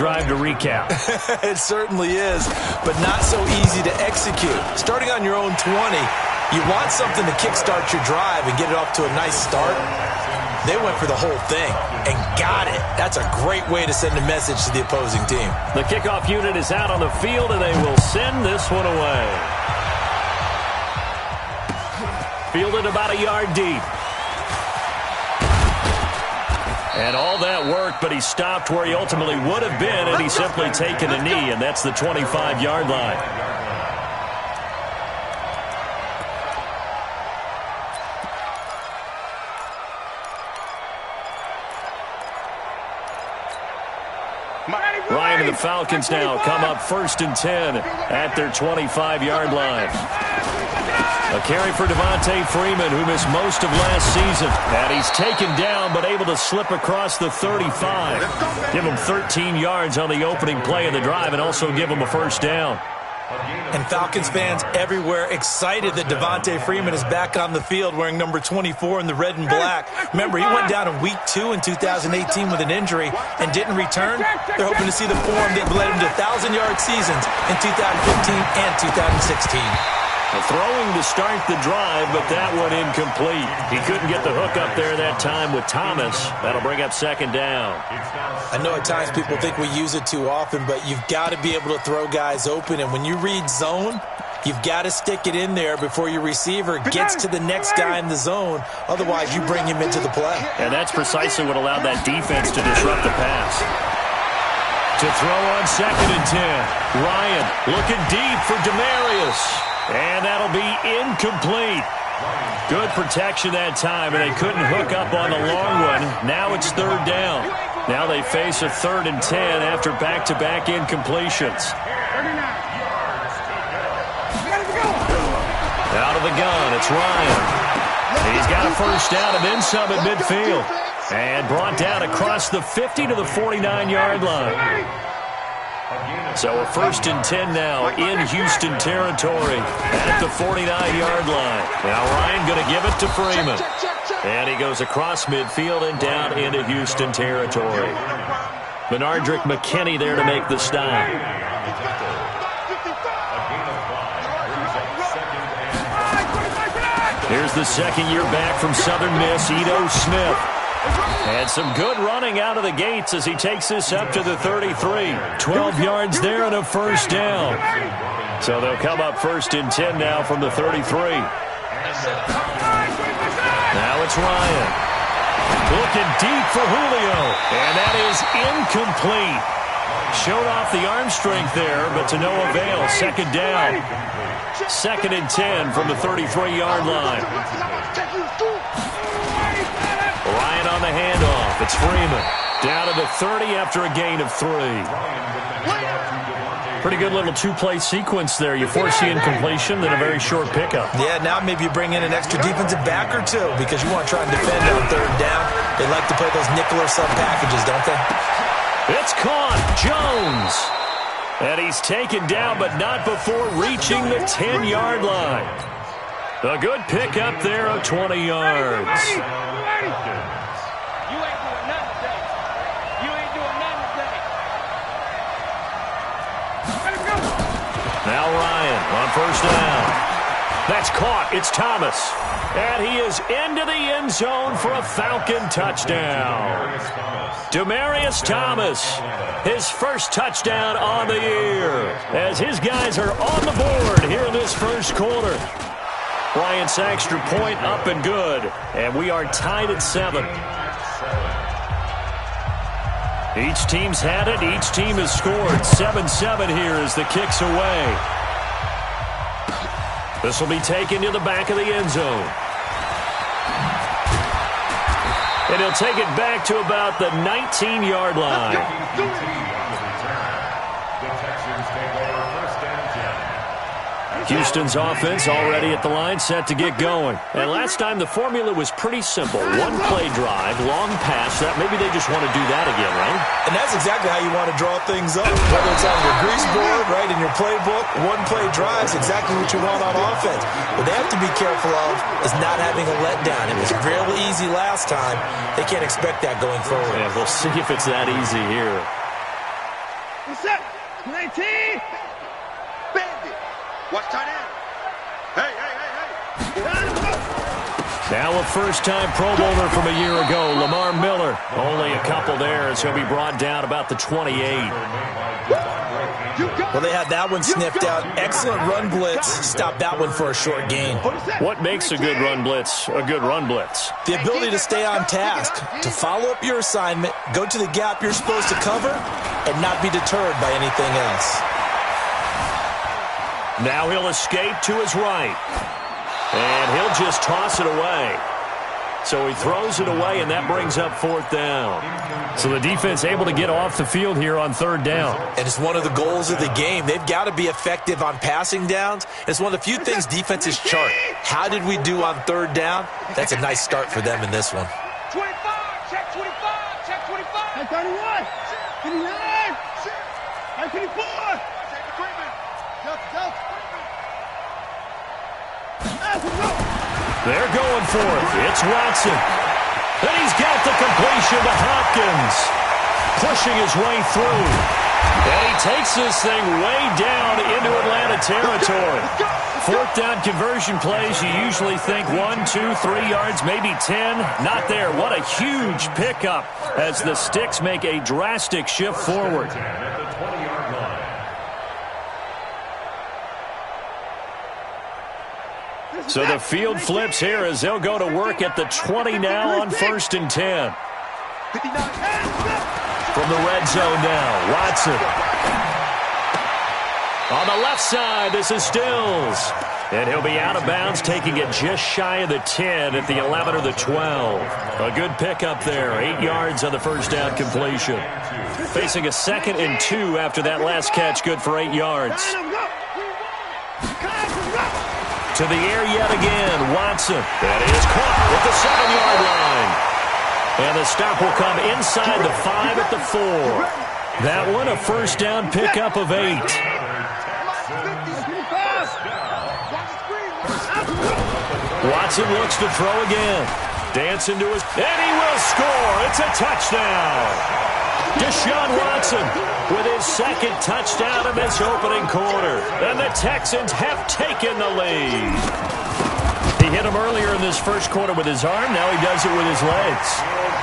drive to recap. It certainly is, but not so easy to execute. Starting on your own 20, you want something to kickstart your drive and get it off to a nice start. They went for the whole thing and got it. That's a great way to send a message to the opposing team. The kickoff unit is out on the field, and they will send this one away. Fielded about a yard deep. And all that worked, but he stopped where he ultimately would have been, and he's simply taken a knee, and that's the 25-yard line. Ryan and the Falcons now come up 1st and 10 at their 25-yard line. A carry for Devontae Freeman, who missed most of last season. And he's taken down, but able to slip across the 35. Give him 13 yards on the opening play of the drive and also give him a first down. And Falcons fans everywhere excited that Devontae Freeman is back on the field wearing number 24 in the red and black. Remember, he went down in Week 2 in 2018 with an injury and didn't return. They're hoping to see the form that led him to 1,000-yard seasons in 2015 and 2016. Throwing to start the drive, but that one incomplete. He couldn't get the hook up there that time with Thomas. That'll bring up 2nd down. I know at times people think we use it too often, but you've got to be able to throw guys open. And when you read zone, you've got to stick it in there before your receiver gets to the next guy in the zone. Otherwise, you bring him into the play. And that's precisely what allowed that defense to disrupt the pass. To throw on 2nd and 10. Ryan looking deep for Demarius. And that'll be incomplete. Good protection that time, and they couldn't hook up on the long one. Now it's 3rd down. Now they face a 3rd and 10 after back-to-back incompletions. Out of the gun, it's Ryan. He's got a first down and then some at midfield. And brought down across the 50 to the 49-yard line. So a 1st and 10 now in Houston territory at the 49-yard line. Now Ryan going to give it to Freeman. And he goes across midfield and down into Houston territory. Benardrick McKinney there to make the stop. Here's the 2nd year back from Southern Miss, Ito Smith. And some good running out of the gates as he takes this up to the 33. 12 yards there and a first down. So they'll come up 1st and 10 now from the 33. Now it's Ryan. Looking deep for Julio. And that is incomplete. Showed off the arm strength there, but to no avail. 2nd down. 2nd and 10 from the 33-yard line. Ryan on the handoff. It's Freeman. Down to the 30 after a gain of 3. Pretty good little 2-play sequence there. You force the incompletion, then a very short pickup. Yeah, now maybe you bring in an extra defensive back or two because you want to try and defend on 3rd down. They like to play those nickel or sub packages, don't they? It's caught. Jones. And he's taken down, but not before reaching the 10-yard line. A good pickup there of 20 yards. Now Ryan on 1st down. That's caught. It's Thomas. And he is into the end zone for a Falcon touchdown. Demarius Thomas, his first touchdown on the year, as his guys are on the board here in this first quarter. Bryant's extra point up and good, and we are tied at 7. Each team's had it. Each team has scored. 7-7 here as the kick's away. This will be taken to the back of the end zone. And he'll take it back to about the 19-yard line. Houston's offense already at the line, set to get going. And last time the formula was pretty simple. 1-play drive, long pass. That maybe they just want to do that again, right? And that's exactly how you want to draw things up. Whether it's on your grease board, right, in your playbook, 1-play drive is exactly what you want on offense. What they have to be careful of is not having a letdown. It was real easy last time. They can't expect that going forward. Yeah, we'll see if it's that easy here. Set. 19. Bandit. Watch tight end. Hey. Now a first-time Pro Bowler from a year ago, Lamar Miller. Only a couple there as he'll be brought down about the 28. Well, they had that one sniffed out. Excellent run blitz. Stopped that one for a short gain. What makes a good run blitz a good run blitz? The ability to stay on task, to follow up your assignment, go to the gap you're supposed to cover, and not be deterred by anything else. Now he'll escape to his right. And he'll just toss it away. So he throws it away, and that brings up fourth down. So the defense able to get off the field here on third down. And it's one of the goals of the game. They've got to be effective on passing downs. It's one of the few things defenses chart. How did we do on third down? That's a nice start for them in this one. 25, check 25, check 25. 31, 29, 24. They're going for it. It's Watson. And he's got the completion to Hopkins. Pushing his way through. And he takes this thing way down into Atlanta territory. Fourth down conversion plays, you usually think 1, 2, 3 yards, maybe 10. Not there. What a huge pickup as the Sticks make a drastic shift forward. So the field flips here as they'll go to work at the 20 now on 1st and 10. From the red zone now, Watson. On the left side, this is Stills. And he'll be out of bounds, taking it just shy of the 10 at the 11 or the 12. A good pickup there, 8 yards on the first down completion. Facing a 2nd and 2 after that last catch, good for 8 yards. To the air yet again, Watson. That is caught at the 7-yard line. And the stop will come inside the 5 at the 4. That one a first down pickup of 8. Watson looks to throw again. Dancing to his... And he will score. It's a touchdown. Deshaun Watson with his 2nd touchdown of this opening quarter. And the Texans have taken the lead. He hit him earlier in this first quarter with his arm. Now he does it with his legs.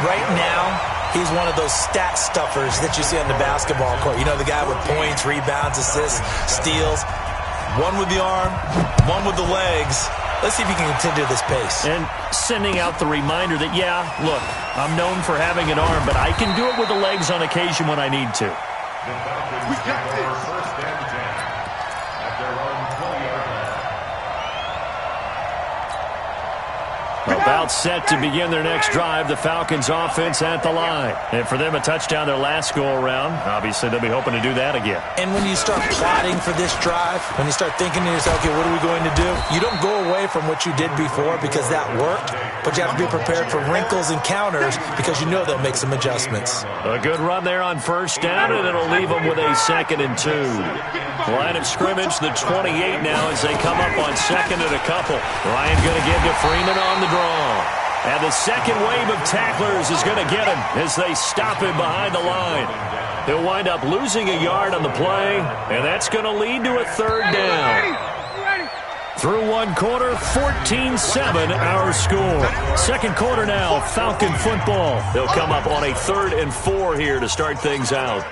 Right now, he's one of those stat stuffers that you see on the basketball court. You know, the guy with points, rebounds, assists, steals. One with the arm, one with the legs. Let's see if he can continue this pace. And sending out the reminder that, yeah, look, I'm known for having an arm, but I can do it with the legs on occasion when I need to. We got this. First and 10 at their own 20-yard line. About set to begin their next drive. The Falcons offense at the line. And for them, a touchdown their last go-around. Obviously, they'll be hoping to do that again. And when you start plotting for this drive, when you start thinking to yourself, okay, what are we going to do? You don't go away from what you did before because that worked, but you have to be prepared for wrinkles and counters because you know they'll make some adjustments. A good run there on first down, and it'll leave them with a 2nd and 2. Line of scrimmage, the 28 now as they come up on 2nd and a couple. Ryan going to give to Freeman on the draw. And the second wave of tacklers is going to get him as they stop him behind the line. He'll wind up losing a yard on the play, and that's going to lead to a 3rd down. Through one quarter, 14-7 our score. Second quarter now, Falcon football. They'll come up on a 3rd and 4 here to start things out.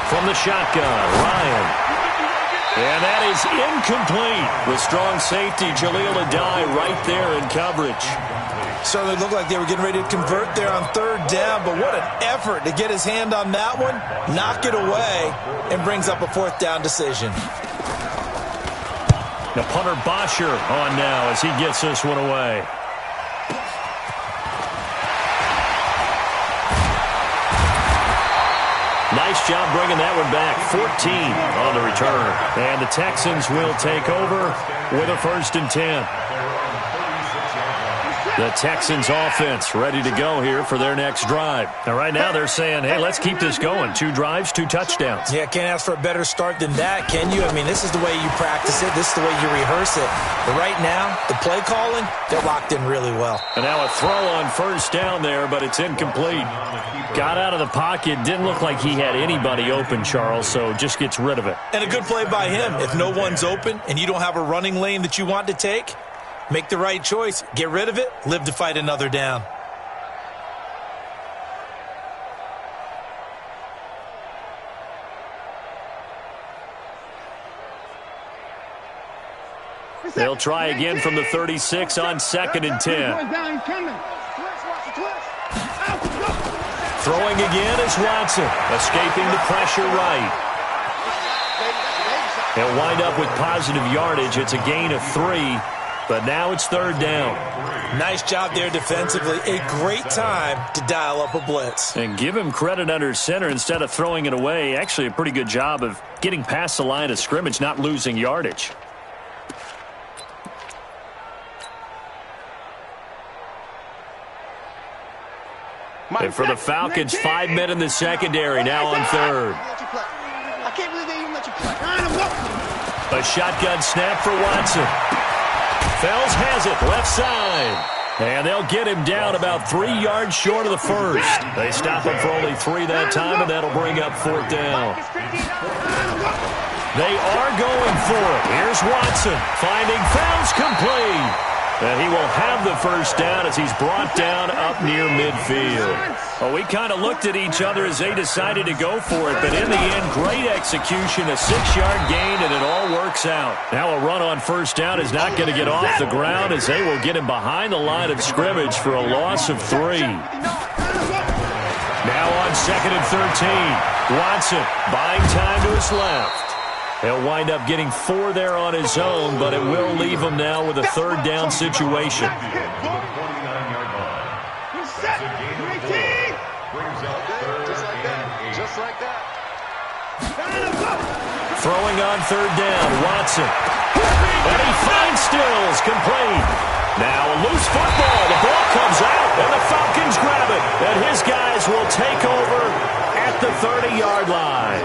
From the shotgun, Ryan. And that is incomplete with strong safety, Jaleel Adai right there in coverage. Certainly looked like they were getting ready to convert there on 3rd down, but what an effort to get his hand on that one, knock it away, and brings up a 4th down decision. The punter Bosher on now as he gets this one away. Nice job bringing that one back. 14 on the return. And the Texans will take over with a 1st and 10. The Texans offense ready to go here for their next drive. And right now they're saying, hey, let's keep this going. 2 drives, 2 touchdowns. Yeah, can't ask for a better start than that, can you? I mean, this is the way you practice it. This is the way you rehearse it. But right now, the play calling, they're locked in really well. And now a throw on first down there, but it's incomplete. Got out of the pocket. Didn't look like he had anybody open, Charles, so just gets rid of it. And a good play by him. If no one's open and you don't have a running lane that you want to take, make the right choice. Get rid of it. Live to fight another down. They'll try again from the 36 on 2nd and 10. Throwing again is Watson, escaping the pressure right. He'll wind up with positive yardage. It's a gain of 3, but now it's 3rd down. Nice job there defensively. A great time to dial up a blitz. And give him credit under center instead of throwing it away. Actually a pretty good job of getting past the line of scrimmage, not losing yardage. And for the Falcons, 5 men in the secondary, now on 3rd. I can't believe they even let you play. A shotgun snap for Watson. Fells has it, left side. And they'll get him down about 3 yards short of the first. They stop him for only 3 that time, and that'll bring up 4th down. They are going for it. Here's Watson, finding Fells complete. And he will have the first down as he's brought down up near midfield. Well, we kind of looked at each other as they decided to go for it, but in the end, great execution, a 6-yard gain, and it all works out. Now a run on first down is not going to get off the ground as they will get him behind the line of scrimmage for a loss of 3. Now on 2nd and 13, Watson buying time to his left. He'll wind up getting 4 there on his own, but it will leave him now with a 3rd down situation. Throwing on 3rd down, Watson. And he finds Stills, complete. Now a loose football. The ball comes out, and the Falcons grab it. And his guys will take over at the 30-yard line.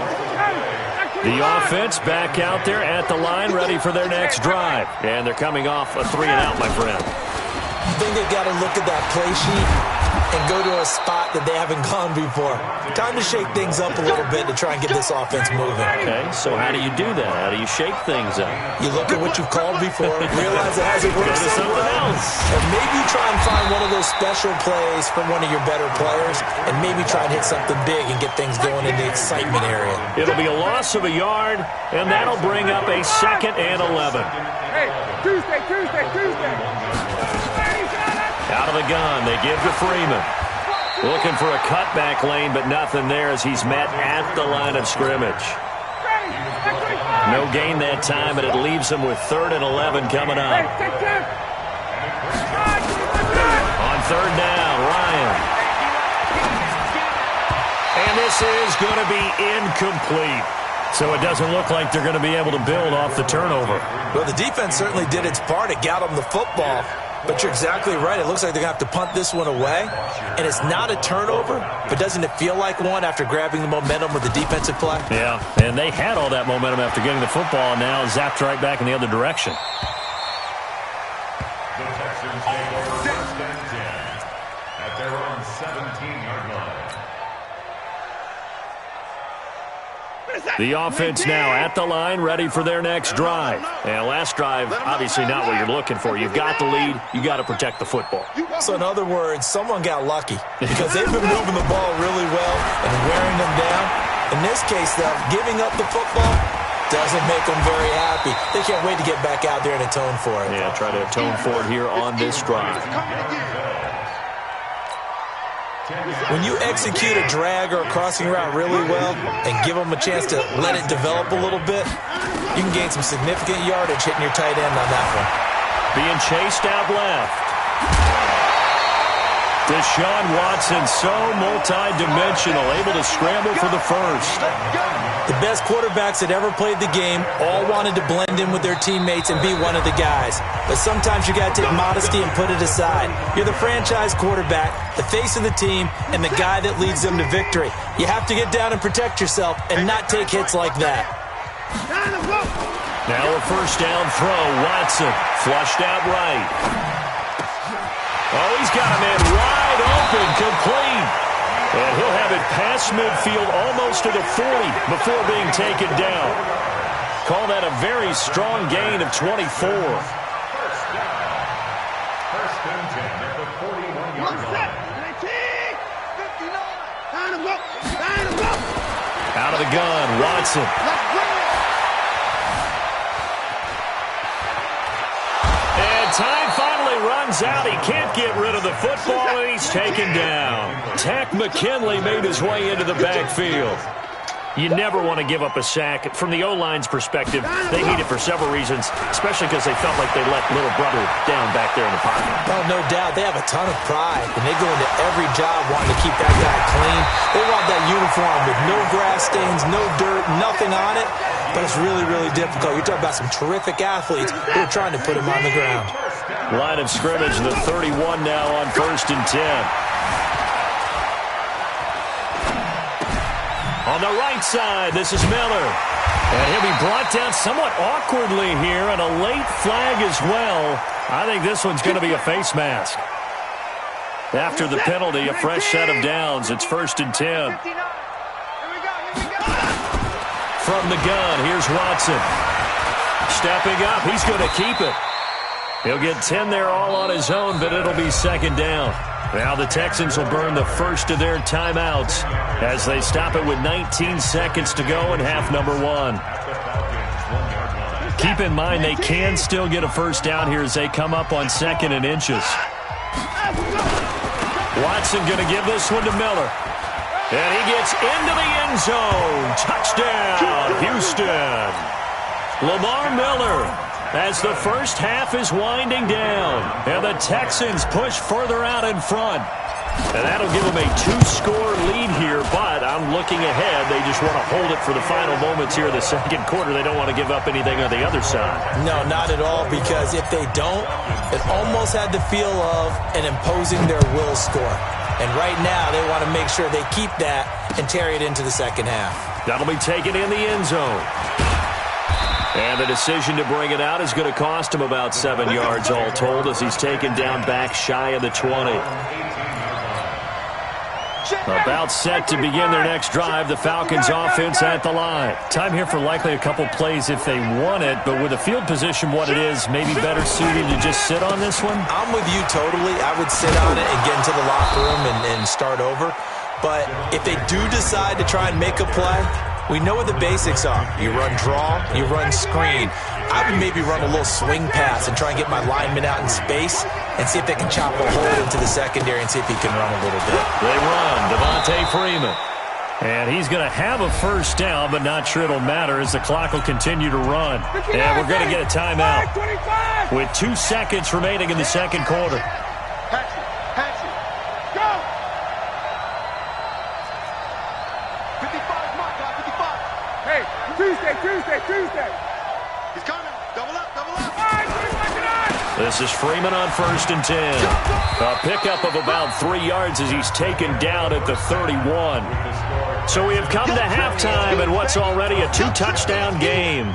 The offense back out there at the line, ready for their next drive. And they're coming off a 3-and-out, my friend. I think they've got to look at that play sheet and go to a spot that they haven't gone before. Time to shake things up a little bit to try and get this offense moving. Okay, so how do you do that? How do you shake things up? You look at what you've called before, realize it hasn't worked somewhere else, and maybe you try and find one of those special plays from one of your better players, and maybe try and hit something big and get things going in the excitement area. It'll be a loss of a yard, and that'll bring up a 2nd and 11. Hey, Tuesday. Out of the gun, they give to Freeman. Looking for a cutback lane, but nothing there as he's met at the line of scrimmage. No gain that time, and it leaves him with 3rd and 11 coming up. On 3rd down, Ryan. And this is going to be incomplete. So it doesn't look like they're going to be able to build off the turnover. Well, the defense certainly did its part. It got them the football. But you're exactly right. It looks like they're going to have to punt this one away. And it's not a turnover, but doesn't it feel like one after grabbing the momentum with the defensive play? Yeah, and they had all that momentum after getting the football, and now zapped right back in the other direction. The Texans take over 1st and 10 at their own 17-yard line. The offense now at the line, ready for their next drive. And last drive, obviously not what you're looking for. You've got the lead. You got to protect the football. So in other words, someone got lucky because they've been moving the ball really well and wearing them down. In this case, though, giving up the football doesn't make them very happy. They can't wait to get back out there and atone for it. Yeah, try to atone for it here on this drive. When you execute a drag or a crossing route really well and give them a chance to let it develop a little bit, you can gain some significant yardage hitting your tight end on that one. Being chased out left. Deshaun Watson, so multi-dimensional, able to scramble for the first. The best quarterbacks that ever played the game all wanted to blend in with their teammates and be one of the guys. But sometimes you got to take modesty and put it aside. You're the franchise quarterback, the face of the team, and the guy that leads them to victory. You have to get down and protect yourself and not take hits like that. Now a first down throw. Watson flushed out right. Oh, he's got a man wide open, complete. And he'll have it past midfield almost to the 40 before being taken down. Call that a very strong gain of 24. First and 10 at the 41-yard line. Out of the gun, Watson. And time finally runs out. He can't get rid of the football, and he's taken down. Tack McKinley made his way into the backfield. You never want to give up a sack. From the O-line's perspective, they need it for several reasons, especially because they felt like they let little brother down back there in the pocket. Oh, no doubt. They have a ton of pride, and they go into every job wanting to keep that guy clean. They want that uniform with no grass stains, no dirt, nothing on it, but it's really, really difficult. You're talking about some terrific athletes who are trying to put him on the ground. Line of scrimmage, the 31 now on 1st and 10. On the right side, this is Miller. And he'll be brought down somewhat awkwardly here, and a late flag as well. I think this one's going to be a face mask. After the penalty, a fresh set of downs. It's 1st and 10. From the gun, here's Watson. Stepping up, he's going to keep it. He'll get 10 there all on his own, but it'll be 2nd down. Now the Texans will burn the first of their timeouts as they stop it with 19 seconds to go in half number 1. Keep in mind they can still get a first down here as they come up on 2nd and inches. Watson going to give this one to Miller. And he gets into the end zone. Touchdown, Houston. Lamar Miller, as the first half is winding down, and the Texans push further out in front. And that'll give them a 2-score lead here, but I'm looking ahead. They just want to hold it for the final moments here in the second quarter. They don't want to give up anything on the other side. No, not at all, because if they don't, it almost had the feel of an imposing their will score. And right now, they want to make sure they keep that and carry it into the second half. That'll be taken in the end zone. And the decision to bring it out is going to cost him about 7 yards all told as he's taken down back shy of the 20. About set to begin their next drive, the Falcons offense at the line. Time here for likely a couple plays if they want it, but with the field position what it is, maybe better suited to just sit on this one? I'm with you totally. I would sit on it and get into the locker room and start over. But if they do decide to try and make a play, we know what the basics are. You run draw, you run screen. I would maybe run a little swing pass and try and get my lineman out in space and see if they can chop a hole into the secondary and see if he can run a little bit. They run, Devontae Freeman. And he's going to have a first down, but not sure it'll matter as the clock will continue to run. And we're going to get a timeout with 2 seconds remaining in the second quarter. Tuesday. He's coming. Double up. This is Freeman on 1st and 10. A pickup of about 3 yards as he's taken down at the 31. So we have come to halftime in what's already a 2-touchdown game.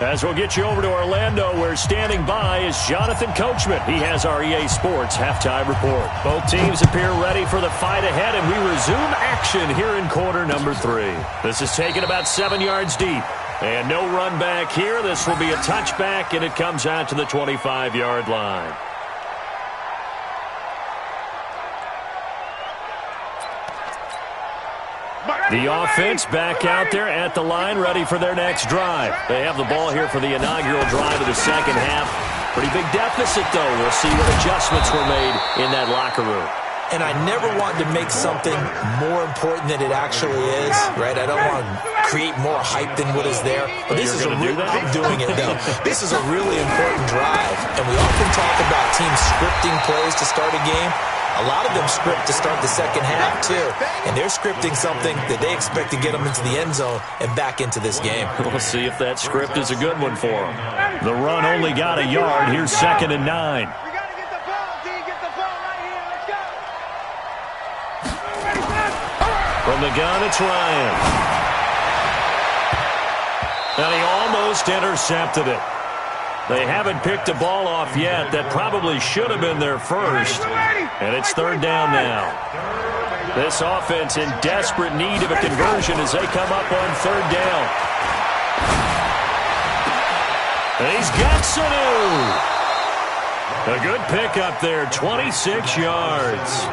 As we'll get you over to Orlando, where standing by is Jonathan Coachman. He has our EA Sports halftime report. Both teams appear ready for the fight ahead, and we resume action here in quarter number 3. This is taken about 7 yards deep. And no run back here. This will be a touchback, and it comes out to the 25-yard line. The offense back out there at the line, ready for their next drive. They have the ball here for the inaugural drive of the second half. Pretty big deficit, though. We'll see what adjustments were made in that locker room. And I never want to make something more important than it actually is, right? I don't want to create more hype than what is there. But this is I'm doing it, though. This is a really important drive. And we often talk about teams scripting plays to start a game. A lot of them script to start the second half, too. And they're scripting something that they expect to get them into the end zone and back into this game. We'll see if that script is a good one for them. The run only got a yard. Here's 2nd and 9. We got to get the ball, D. Get the ball right here. Let's go. From the gun, it's Ryan. And he almost intercepted it. They haven't picked a ball off yet. That probably should have been their first. And it's 3rd down now. This offense in desperate need of a conversion as they come up on 3rd down. And he's got Sanu. A good pickup there, 26 yards.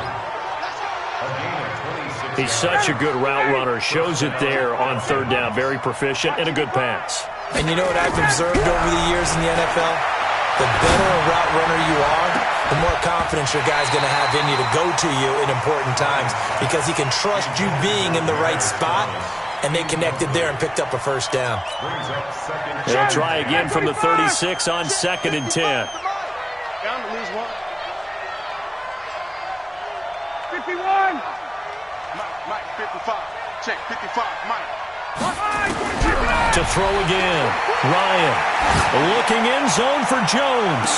He's such a good route runner. Shows it there on 3rd down. Very proficient and a good pass. And you know what I've observed over the years in the NFL? The better a route runner you are, the more confidence your guy's going to have in you to go to you in important times because he can trust you being in the right spot, and they connected there and picked up a 1st down. They'll try again from the 36 on 2nd and 10. Down to lose one. 51. Mike, 55. Check, 55, Mike. To throw again. Ryan looking in zone for Jones.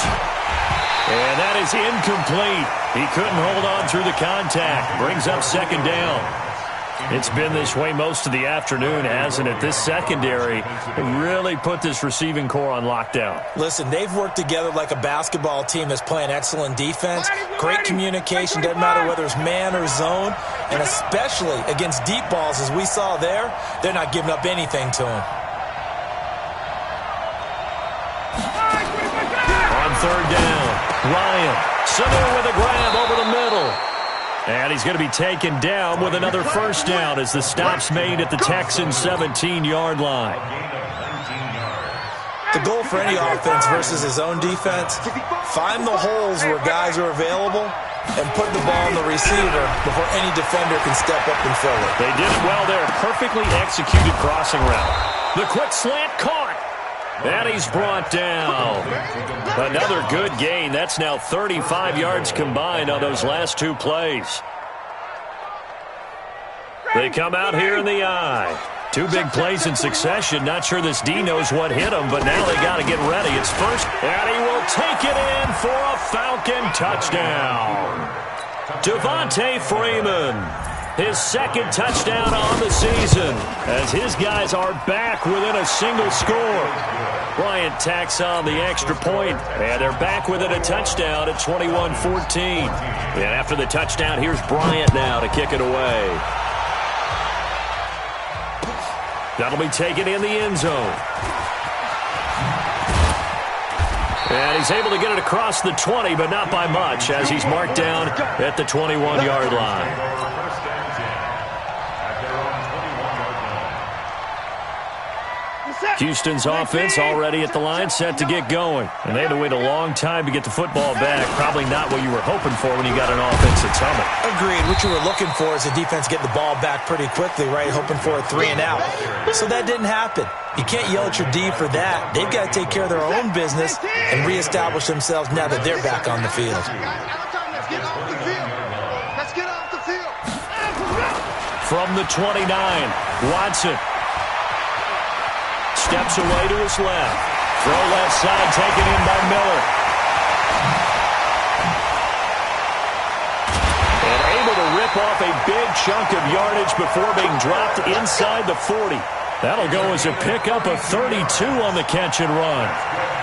And that is incomplete. He couldn't hold on through the contact. Brings up 2nd down. It's been this way most of the afternoon, hasn't it? This secondary really put this receiving core on lockdown. Listen, they've worked together like a basketball team that's playing excellent defense. Great communication, doesn't matter whether it's man or zone. And especially against deep balls, as we saw there, they're not giving up anything to him. On 3rd down, Ryan. Sanu with a grab over the middle. And he's going to be taken down with another 1st down as the stop's made at the Texans' 17-yard line. The goal for any offense versus his own defense, find the holes where guys are available and put the ball on the receiver before any defender can step up and fill it. They did it well there. Perfectly executed crossing route. The quick slant caught. And he's brought down. Another good gain. That's now 35 yards combined on those last 2 plays. They come out here in the eye. 2 big plays in succession. Not sure this D knows what hit him, but now they got to get ready. It's first, and he will take it in for a Falcon touchdown. Devontae Freeman. His 2nd touchdown on the season as his guys are back within a single score. Bryant tacks on the extra point, and they're back within a touchdown at 21-14. And after the touchdown, here's Bryant now to kick it away. That'll be taken in the end zone. And he's able to get it across the 20, but not by much, as he's marked down at the 21-yard line. Houston's offense already at the line, set to get going. And they had to wait a long time to get the football back. Probably not what you were hoping for when you got an offense at Summit. Agreed. What you were looking for is the defense getting the ball back pretty quickly, right? Hoping for a 3 and out. So that didn't happen. You can't yell at your D for that. They've got to take care of their own business and reestablish themselves now that they're back on the field. Let's get off the field. Let's get off the field. From the 29, Watson steps away to his left. Throw left side, taken in by Miller. And able to rip off a big chunk of yardage before being dropped inside the 40. That'll go as a pickup of 32 on the catch and run.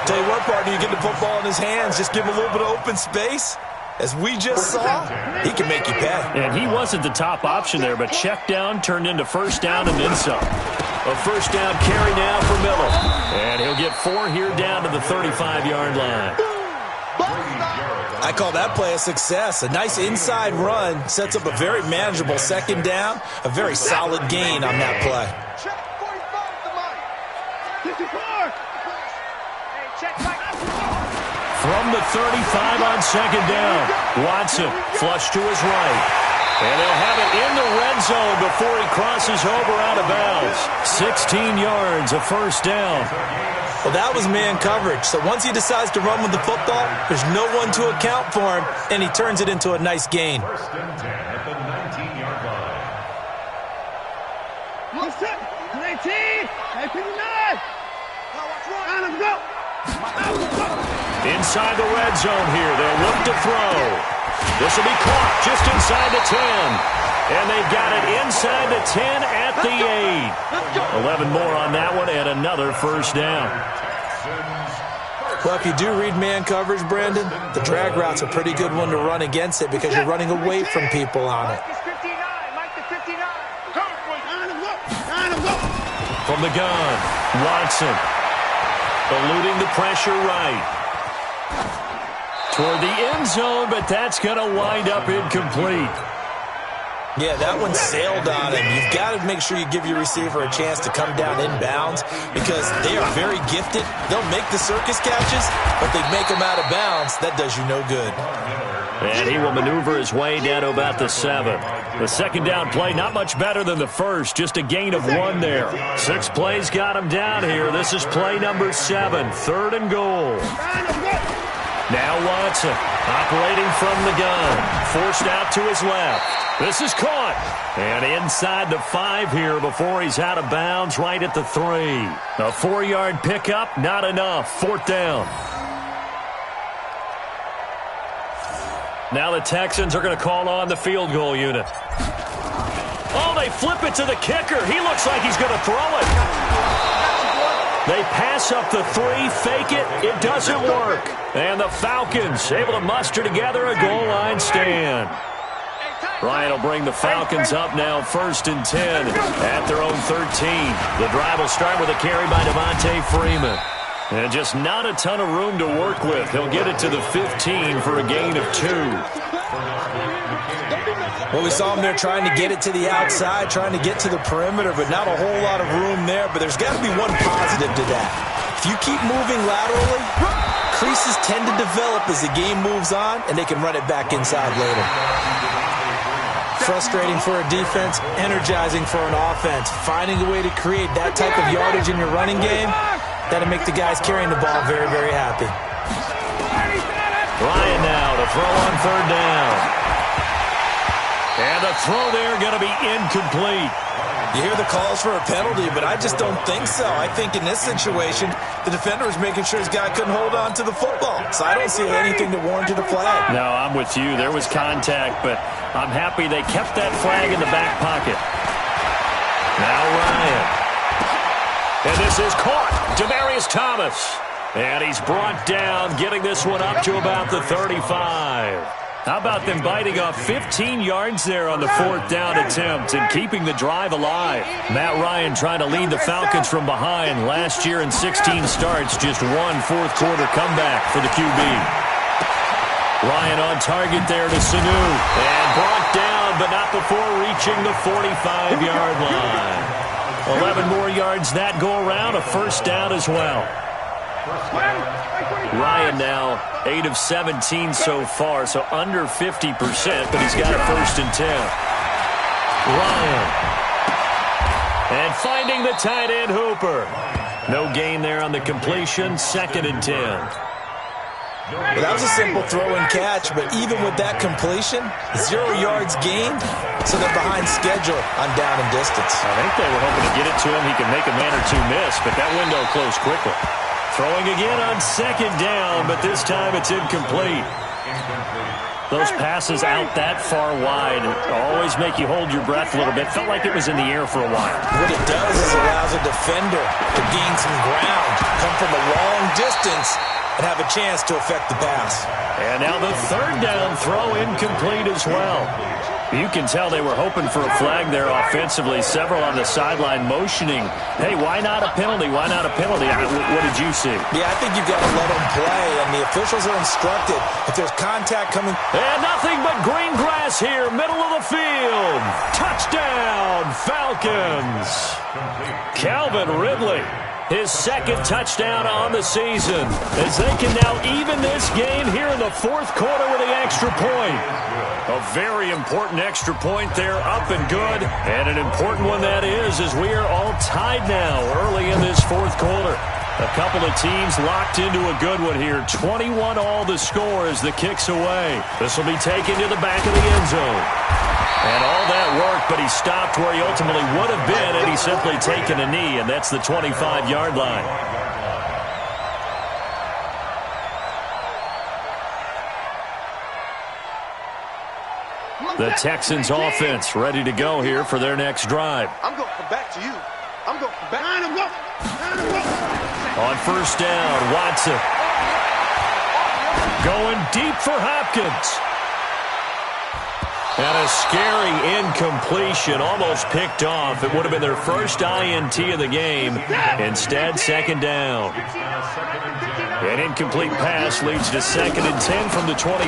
Tell you what, partner, you get the football in his hands, just give him a little bit of open space. As we just saw, he can make you pay. And he wasn't the top option there, but check down turned into 1st down and then some. A 1st down carry now for Miller. And he'll get 4 here down to the 35-yard line. I call that play a success. A nice inside run sets up a very manageable 2nd down. A very solid gain on that play. Check 45 to Mike. 54. Hey, check Mike. From the 35 on 2nd down, Watson flush to his right. And they'll have it in the red zone before he crosses over out of bounds. 16 yards, a 1st down. Well, that was man coverage. So once he decides to run with the football, there's no one to account for him, and he turns it into a nice gain. First and 10 at the 19-yard line. What's up? 19. 59. Let's go. Inside the red zone here. They'll look to throw. This will be caught just inside the 10. And they've got it inside the 10 at the 8. 11 more on that one and another first down. Well, if you do read man coverage, Brandon, the drag route's a pretty good one to run against it because you're running away from people on it. From the gun, Watson. Eluding the pressure right. Toward the end zone, but that's going to wind up incomplete. Yeah, that one sailed on him. You've got to make sure you give your receiver a chance to come down inbounds because they are very gifted. They'll make the circus catches, but they make them out of bounds. That does you no good. And he will maneuver his way down to about the 7. The second down play, not much better than the first, just a gain of 1 there. 6 plays got him down here. This is play number 7, 3rd and goal. Now Watson, operating from the gun, forced out to his left. This is caught. And inside the 5 here before he's out of bounds right at the 3. A 4-yard pickup, not enough. 4th down. Now the Texans are going to call on the field goal unit. Oh, they flip it to the kicker. He looks like he's going to throw it. They pass up the 3, fake it. It doesn't work. And the Falcons able to muster together a goal line stand. Ryan will bring the Falcons up now 1st and 10 at their own 13. The drive will start with a carry by Devontae Freeman. And just not a ton of room to work with. He'll get it to the 15 for a gain of 2. Well, we saw him there trying to get it to the outside, trying to get to the perimeter, but not a whole lot of room there. But there's got to be one positive to that. If you keep moving laterally, creases tend to develop as the game moves on, and they can run it back inside later. Frustrating for a defense, energizing for an offense. Finding a way to create that type of yardage in your running game, that'll make the guys carrying the ball very, very happy. Ryan now to throw on 3rd down. And the throw there going to be incomplete. You hear the calls for a penalty, but I just don't think so. I think in this situation, the defender was making sure his guy couldn't hold on to the football. So I don't see anything that warranted a flag. No, I'm with you. There was contact, but I'm happy they kept that flag in the back pocket. Now Ryan. And this is caught. Demaryius Thomas. And he's brought down, getting this one up to about the 35. How about them biting off 15 yards there on the 4th down attempt and keeping the drive alive? Matt Ryan trying to lead the Falcons from behind. Last year in 16 starts, just 1 4th-quarter comeback for the QB. Ryan on target there to Sanu. And brought down, but not before reaching the 45-yard line. 11 more yards that go around, a 1st down as well. Ryan now 8 of 17 so far, so under 50%, but he's got a 1st and 10. Ryan. And finding the tight end Hooper. No gain there on the completion, 2nd and 10. Well, that was a simple throw and catch, but even with that completion, 0 yards gained, so they're behind schedule on down and distance. I think they were hoping to get it to him. He could make a man or 2 miss, but that window closed quickly. Throwing again on 2nd down, but this time it's incomplete. Those passes out that far wide always make you hold your breath a little bit. Felt like it was in the air for a while. What it does is allows a defender to gain some ground, come from a long distance, and have a chance to affect the pass. And now the 3rd down throw incomplete as well. You can tell they were hoping for a flag there offensively. Several on the sideline motioning, hey, why not a penalty? Why not a penalty? What did you see? Yeah, I think you've got to let them play, and the officials are instructed if there's contact coming. And nothing but green grass here, middle of the field. Touchdown, Falcons. Calvin Ridley, his 2nd touchdown on the season, as they can now even this game here in the 4th quarter with the extra point. A very important extra point there, up and good. And an important one that is, as we are all tied now early in this 4th quarter. A couple of teams locked into a good one here. 21 all the score as the kick's away. This will be taken to the back of the end zone. And all that worked, but he stopped where he ultimately would have been had he simply taken a knee, and that's the 25-yard line. The Texans offense ready to go here for their next drive. I'm going to come back to you. I'm going to come back. On first down, Watson. Going deep for Hopkins. And a scary incompletion, almost picked off. It would have been their first INT of the game. Instead, second down. An incomplete pass leads to 2nd and 10 from the 25.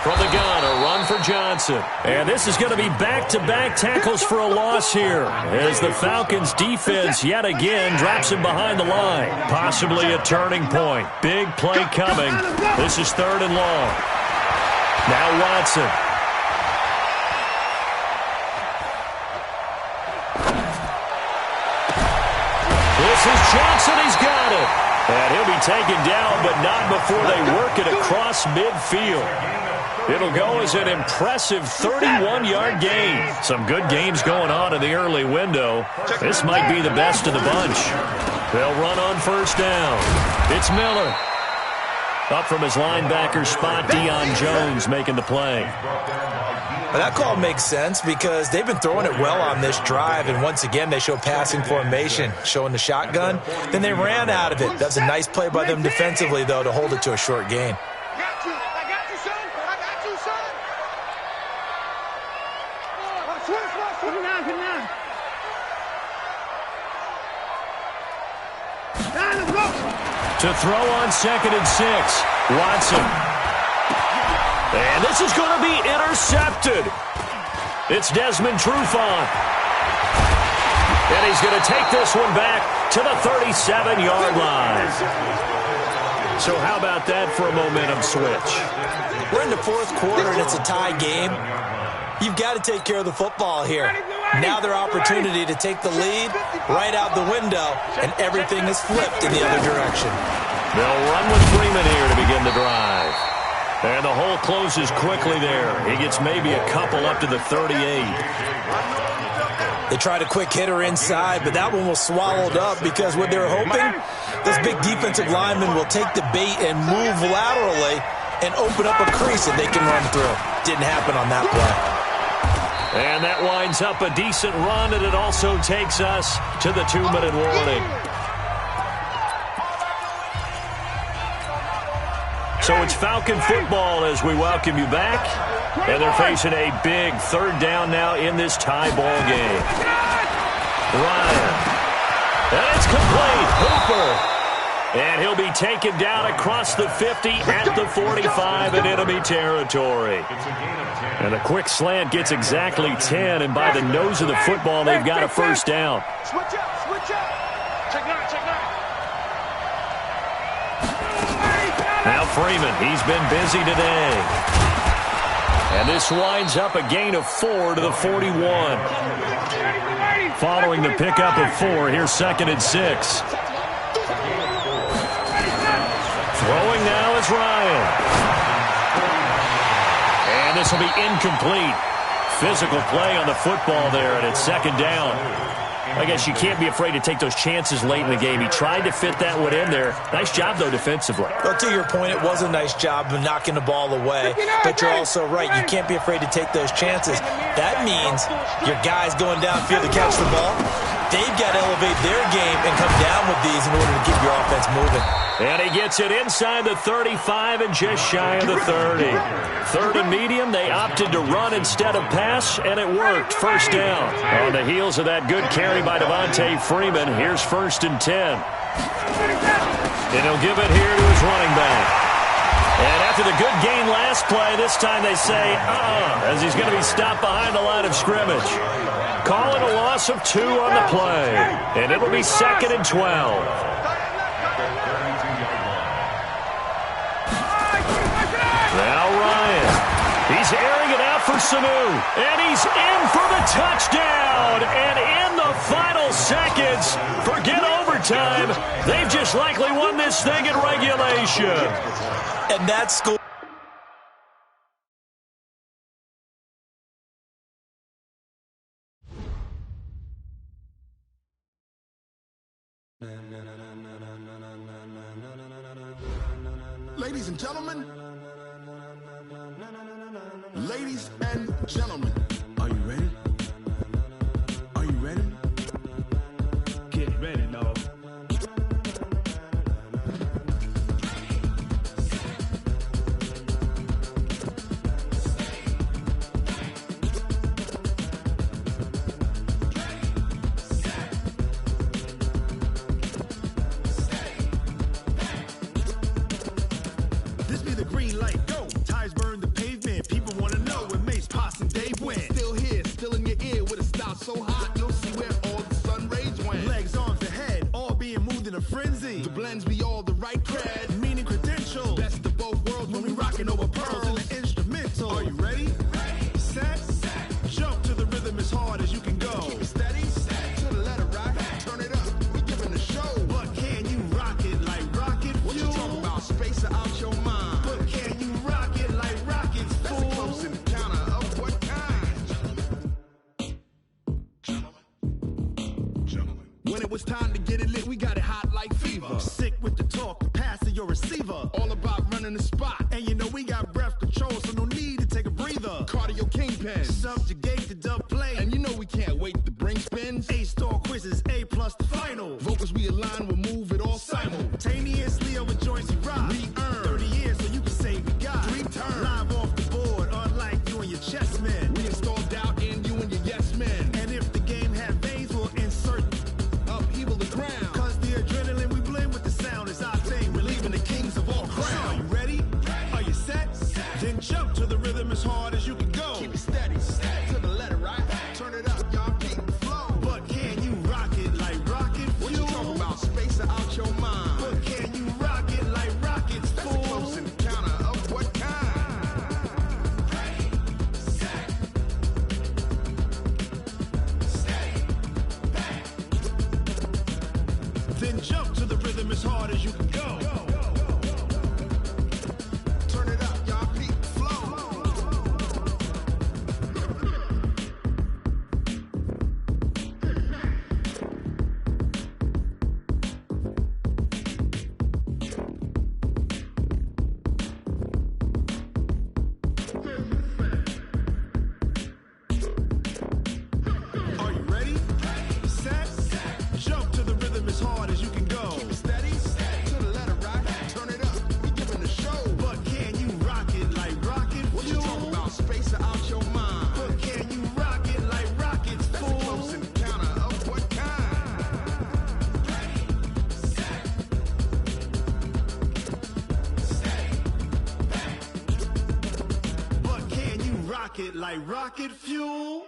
From the gun, a run for Johnson. And this is going to be back-to-back tackles for a loss here, as the Falcons' defense yet again drops him behind the line. Possibly a turning point. Big play coming. This is 3rd and long. Now Watson. This is Johnson. He's got it. And he'll be taken down, but not before they work it across midfield. It'll go as an impressive 31-yard gain. Some good games going on in the early window. This might be the best of the bunch. They'll run on first down. It's Miller. Up from his linebacker spot, Deion Jones making the play. Well, that call makes sense because they've been throwing it well on this drive, and once again they show passing formation, showing the shotgun. Then they ran out of it. That's a nice play by them defensively, though, to hold it to a short gain. I got you, son. I got you, son. To throw on 2nd and 6, Watson. And this is going to be intercepted. It's Desmond Trufant. And he's going to take this one back to the 37-yard line. So how about that for a momentum switch? We're in the 4th quarter, and it's a tie game. You've got to take care of the football here. Now their opportunity to take the lead right out the window, and everything is flipped in the other direction. They'll run with Freeman here to begin the drive. And the hole closes quickly there. He gets maybe a couple up to the 38. They tried a quick hitter inside, but that one was swallowed up because what they're hoping, this big defensive lineman will take the bait and move laterally and open up a crease that they can run through. Didn't happen on that play. And that winds up a decent run, and it also takes us to the 2-minute warning. So it's Falcon football as we welcome you back. And they're facing a big 3rd down now in this tie ball game. Ryan. And it's complete. Hooper. And he'll be taken down across the 50 at the 45 in enemy territory. And a quick slant gets exactly 10, and by the nose of the football, they've got a first down. Switch up, switch up. Check out. Now Freeman, he's been busy today. And this winds up a gain of 4 to the 41. Following the pickup of 4, here's 2nd and 6. Throwing now is Ryan. And this will be incomplete. Physical play on the football there, and it's 2nd down. I guess you can't be afraid to take those chances late in the game. He tried to fit that one in there. Nice job, though, defensively. Well, to your point, it was a nice job of knocking the ball away. But you're also right. You can't be afraid to take those chances. That means your guys going downfield to catch the ball, they've got to elevate their game and come down with these in order to keep your offense moving. And he gets it inside the 35 and just shy of the 30. 3rd and medium, they opted to run instead of pass, and it worked. First down. On the heels of that good carry by Devontae Freeman, here's 1st and 10. And he'll give it here to his running back. And after the good gain last play, this time they say, as he's going to be stopped behind the line of scrimmage. Calling a loss of 2 on the play. And it'll be 2nd and 12. Now Ryan. He's airing it out for Sanu, and he's in for the touchdown. And in the final seconds, forget overtime, they've just likely won this thing in regulation. And that score. Ladies and gentlemen, ladies and gentlemen, are you ready? Are you ready? Get ready, dog. This be the green light, go. Tires burn the pavement. People want to know where Mace, Potts, and Dave went. Still here, still in your ear with a style so hot, you'll see where all the sun rays went. Legs, arms, and head, all being moved in a frenzy. The blends be all the right cred, meaning credentials. Best of both worlds when we rockin' over pearls in the instrumental. Are you ready? Set, jump to the rhythm as hard as you can go. Keep it steady, to the letter, right? Turn it up, we giving the show. But can you rock it like rocket fuel? What you talking about? Space out your mind. But can you rock it like rockets, fool? That's a close encounter of what kind? Gentlemen. When it was time to get it lit, we got it hot like fever. Sick with the talk, the pass to your receiver. All about running the spot. And you know we got breath control, so no need to take a breather. Cardio kingpin. Subjugate the dub play. And you know we can't wait to bring spins. A-star quizzes, A+ the final. Vocals we align, we'll move it all simultaneously over joints we rock. We earn 30 years, so you can say we got 3 turns. Live off the board, unlike you and your chess men. We install doubt in you and your yes men. And if the game had veins, we'll insert upheaval the ground. Cause the adrenaline we blend with the sound is our thing. We're leaving the kings of all crowns. So are you ready? Are you set? Then jump to the rhythm as hard as you can go. Keep it steady, to the letter, right? Turn it up, y'all keep the flow. But can you rock it like rocket fuel? What you talking about? Space out your mind. But can you rock it like rockets, fool? That's a close encounter of what kind? Then jump to the rhythm as hard as you can go. Turn it up, y'all keep the flow. Are you ready? Set, jump to the rhythm as hard as you can go. Keep it steady, to the letter, right? Turn it up, we giving the show. But can you rock it like rocket fuel? What you talking about? Space out your mind. But can you rock it like rockets, fool? That's a close encounter of what kind? But can you rock it like rocket fuel?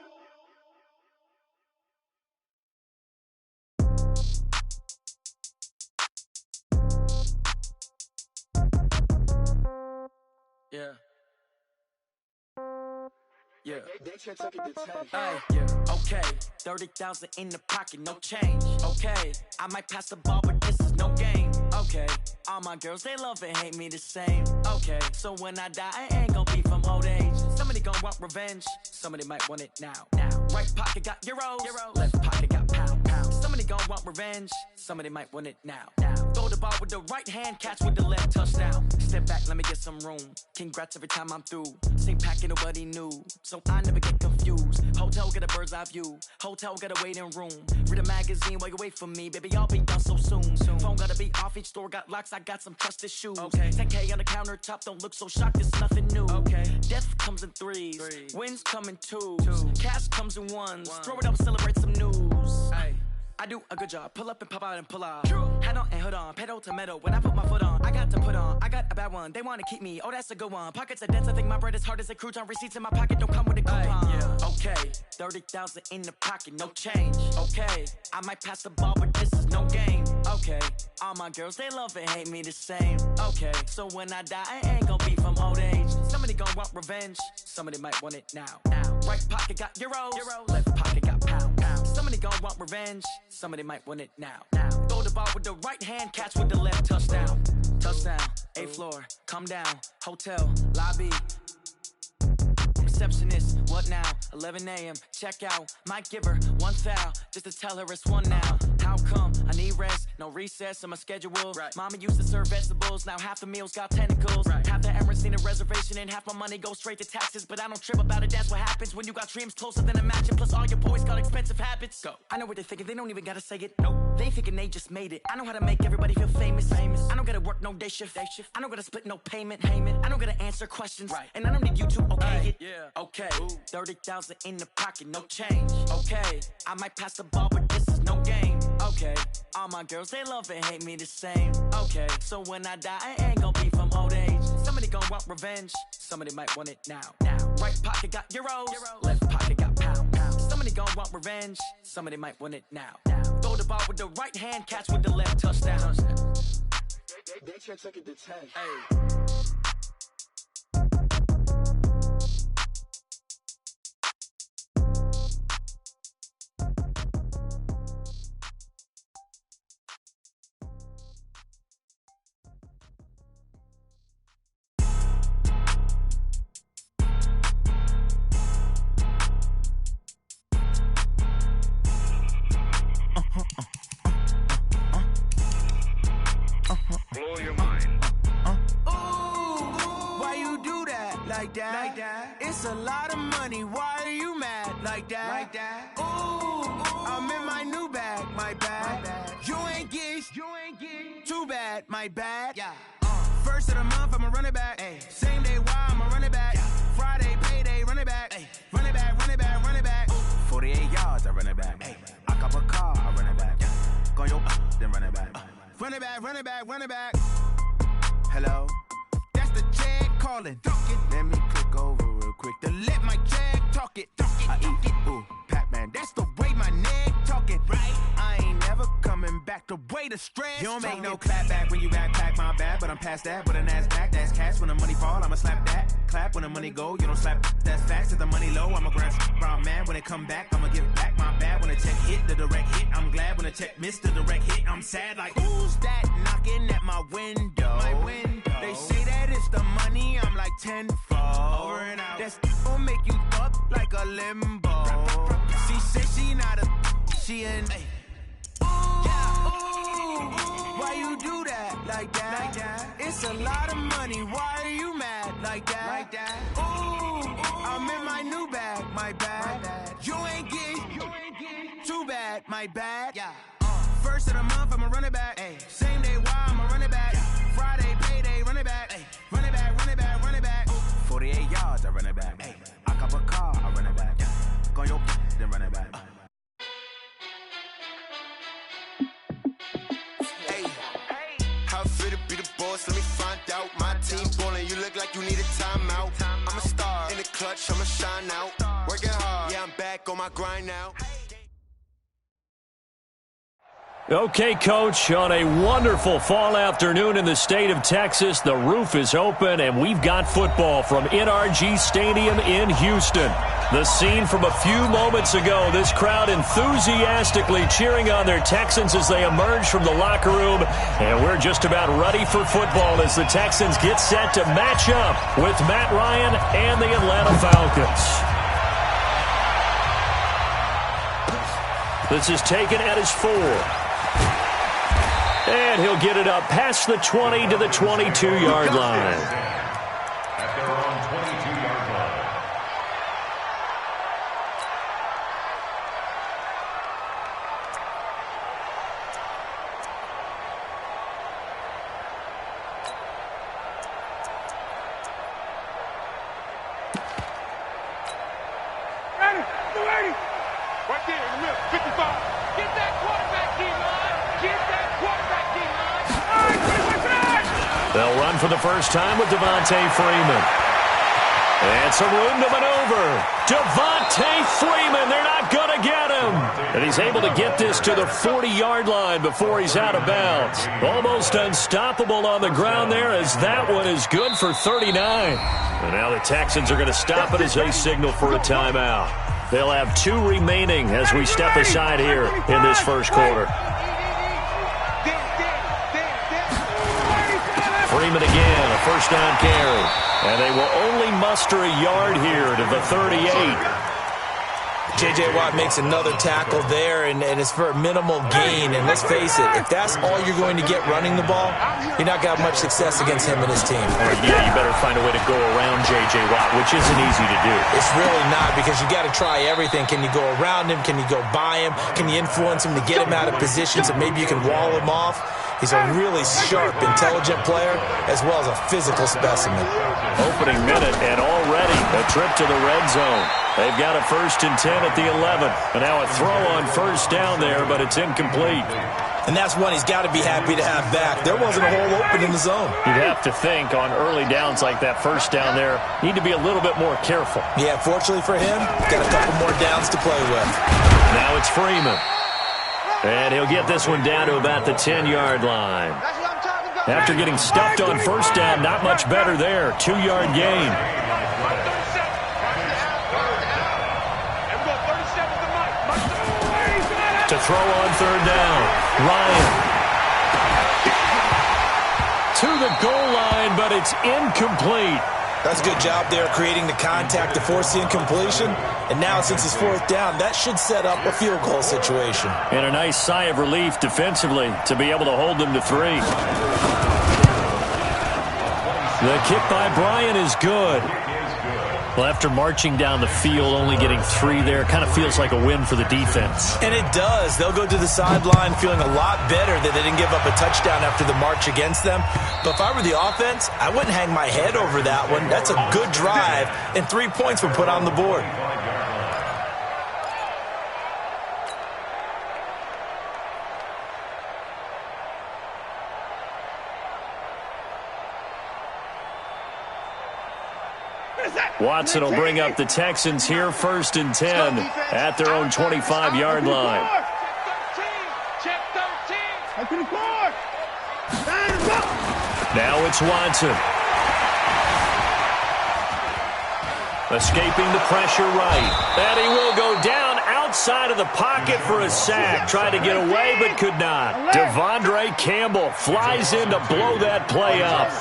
Yeah. Yeah. Ay, yeah. Okay. 30,000 in the pocket, no change. Okay. I might pass the ball, but this is no game. Okay. All my girls, they love and hate me the same. Okay. So when I die, I ain't gonna be from old age. Somebody gonna want revenge. Somebody might want it now. Right pocket got euros. Left pocket got pounds. Somebody gonna want revenge. Somebody might want it now. Throw the ball with the right hand, catch with the left, touchdown. Step back, let me get some room. Congrats every time I'm through. Same packet, nobody knew, so I never get confused. Hotel get a bird's eye view. Hotel got a waiting room. Read a magazine while you wait for me, baby. I'll be done so soon. Phone gotta be off. Each store got locks. I got some trusted shoes. Okay. 10K on the countertop. Don't look so shocked. It's nothing new. Okay. Death comes in threes. Wins come in twos. Cash comes in ones. Throw it up, celebrate some news. Ay. I do a good job. Pull up and pop out and pull out. Head on and hood on. Pedal to metal. When I put my foot on, I got to put on. I got a bad one. They want to keep me. Oh, that's a good one. Pockets are dense. I think my bread is hard as a crouton. Receipts in my pocket don't come with a coupon. Yeah. Okay. 30,000 in the pocket. No change. Okay. I might pass the ball, but this is no game. Okay. All my girls, they love and hate me the same. Okay. So when I die, I ain't gonna be from old age. Somebody Somebody gon' want revenge. Somebody might want it now. Right pocket got euros. Left pocket got pounds. Somebody gon' want revenge. Somebody might want it now. Throw the ball with the right hand, catch with the left. Touchdown. Touchdown. 8th floor. Come down. Hotel. Lobby. Receptionist, what now? 11 a.m. Check out. Might give her one foul just to tell her it's one now. How come? I need rest, no recess in my schedule. Right. Mama used to serve vegetables, now half the meals got tentacles. Right. Half the Emirates need a reservation and half my money goes straight to taxes. But I don't trip about it, that's what happens when you got dreams closer than a mansion. Plus all your boys got expensive habits. Go. I know what they're thinking, they don't even gotta say it. Nope. They thinking they just made it. I know how to make everybody feel famous. I don't gotta work no day shift. I don't gotta split no payment. I don't gotta answer questions. Right. And I don't need you to okay it. Yeah. Okay, 30,000 in the pocket, no change. Okay, I might pass the ball, but this is no game. Okay, all my girls, they love and hate me the same. Okay, so when I die, I ain't gon' be from old age. Somebody gon' want revenge, somebody might want it now. Right pocket got euros, left pocket got pounds. Somebody gon' want revenge, somebody might want it now. Throw the ball with the right hand, catch with the left. Touchdown. They took it to 10. Hey. Blow your mind. Why you do that like that? It's a lot of money. Why are you mad like that? Ooh, I'm in my new bag, my bad. You ain't get too bad, my bad. Yeah. First of the month, I'ma run it back. Ay. Same day, why I'ma run it back. Friday, payday, run it back. Ay. Run it back, run it back, run it back. 48 yards, I run it back. Ay. I cop a car, I run it back. Go yo, then run it back. Run it back, run it back, run it back. Hello, that's the jag calling. Let me click over real quick to let my jag talk it. I eat it, ooh, Pac-Man. That's the way my neck talking. Right, I ain't never coming back. The way the stress. You don't make no clap back when you backpack my bad, but I'm past that. With an ass back, that's cash. When the money fall, I'ma slap that. Clap when the money go, you don't slap. That's facts. If the money low, I'ma grab brown man. When it come back, I'ma give back my bad. When the check hit, the direct hit. I'm glad when the check missed the direct hit. I'm sad like who's that knocking at my window? My window. They say that it's the money. I'm like tenfold. Over and out. That's gon' make you up like a limbo. She said she not a. She in. Why you do that like that? It's a lot of money. Why are you mad like that? Ooh, I'm in my new bag, my bad. You ain't get too bad, my bad. Yeah. First of the month, I'ma run it back. Ay. Same day, why I'ma run it back. Friday, payday, run it back. Ay. Run it back, run it back, run it back. 48 yards, I run it back. Ay. I cop a car, I run it back. Go yo, then run it back. How fit to be the boss? Let me find out. My team ballin', you look like you need a timeout. I'm a star in the clutch, I'ma shine out. Working hard, yeah, I'm back on my grind now. Okay, Coach, on a wonderful fall afternoon in the state of Texas, the roof is open, and we've got football from NRG Stadium in Houston. The scene from a few moments ago, this crowd enthusiastically cheering on their Texans as they emerge from the locker room, and we're just about ready for football as the Texans get set to match up with Matt Ryan and the Atlanta Falcons. This is taken at his 4. And he'll get it up past the 20 to the 22-yard line. At their own 22-yard line. Ready. Right there in the middle, 55. Get that quarterback, D-line. Get that quarterback, D-line. All right, They'll run for the first time with Devontae Freeman. And some room to maneuver. Devontae Freeman, they're not going to get him. And he's able to get this to the 40-yard line before he's out of bounds. Almost unstoppable on the ground there, as that one is good for 39. And now the Texans are going to stop it as they signal for a timeout. They'll have 2 remaining as we step aside here in this first quarter. Freeman again, a first down carry. And they will only muster a yard here to the 38. J.J. Watt makes another tackle there, and it's for a minimal gain. And let's face it, if that's all you're going to get running the ball, you're not going to have much success against him and his team. Yeah, you better find a way to go around J.J. Watt, which isn't easy to do. It's really not, because you got to try everything. Can you go around him? Can you go by him? Can you influence him to get him out of position so maybe you can wall him off? He's a really sharp, intelligent player, as well as a physical specimen. Opening minute, and already a trip to the red zone. They've got a 1st and 10 at the 11. And now a throw on first down there, but it's incomplete. And that's one he's got to be happy to have back. There wasn't a hole open in the zone. You'd have to think on early downs like that, first down there, need to be a little bit more careful. Yeah, fortunately for him, got a couple more downs to play with. Now it's Freeman. And he'll get this one down to about the 10-yard line. After getting stuffed on first down, not much better there. 2-yard gain. To throw on third down, Ryan. To the goal line, but it's incomplete. That's a good job there, creating the contact to force the incompletion. And now, since it's 4th down, that should set up a field goal situation. And a nice sigh of relief defensively to be able to hold them to 3. The kick by Bryant is good. Well, after marching down the field, only getting 3 there, kind of feels like a win for the defense. And it does. They'll go to the sideline feeling a lot better that they didn't give up a touchdown after the march against them. But if I were the offense, I wouldn't hang my head over that one. That's a good drive, and 3 points were put on the board. Watson will bring up the Texans here, 1st and 10 at their own 25-yard line. Now it's Watson. Escaping the pressure right. And he will go down outside of the pocket for a sack. Tried to get away but could not. Devondre Campbell flies in to blow that play up.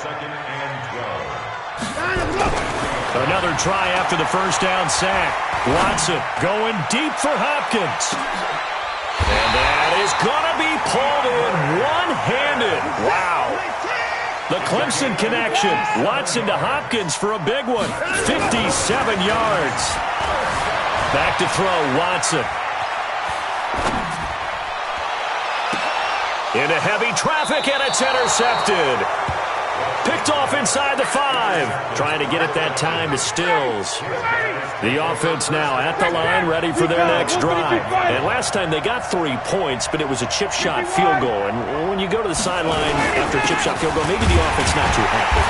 Another try after the first down sack. Watson going deep for Hopkins. And that is going to be pulled in one-handed. Wow. The Clemson connection. Watson to Hopkins for a big one. 57 yards. Back to throw, Watson. Into heavy traffic, and it's intercepted. Picked off inside the 5. Trying to get it that time to Stills. The offense now at the line, ready for their next drive. And last time they got 3 points, but it was a chip shot field goal. And when you go to the sideline after a chip shot field goal, maybe the offense not too happy.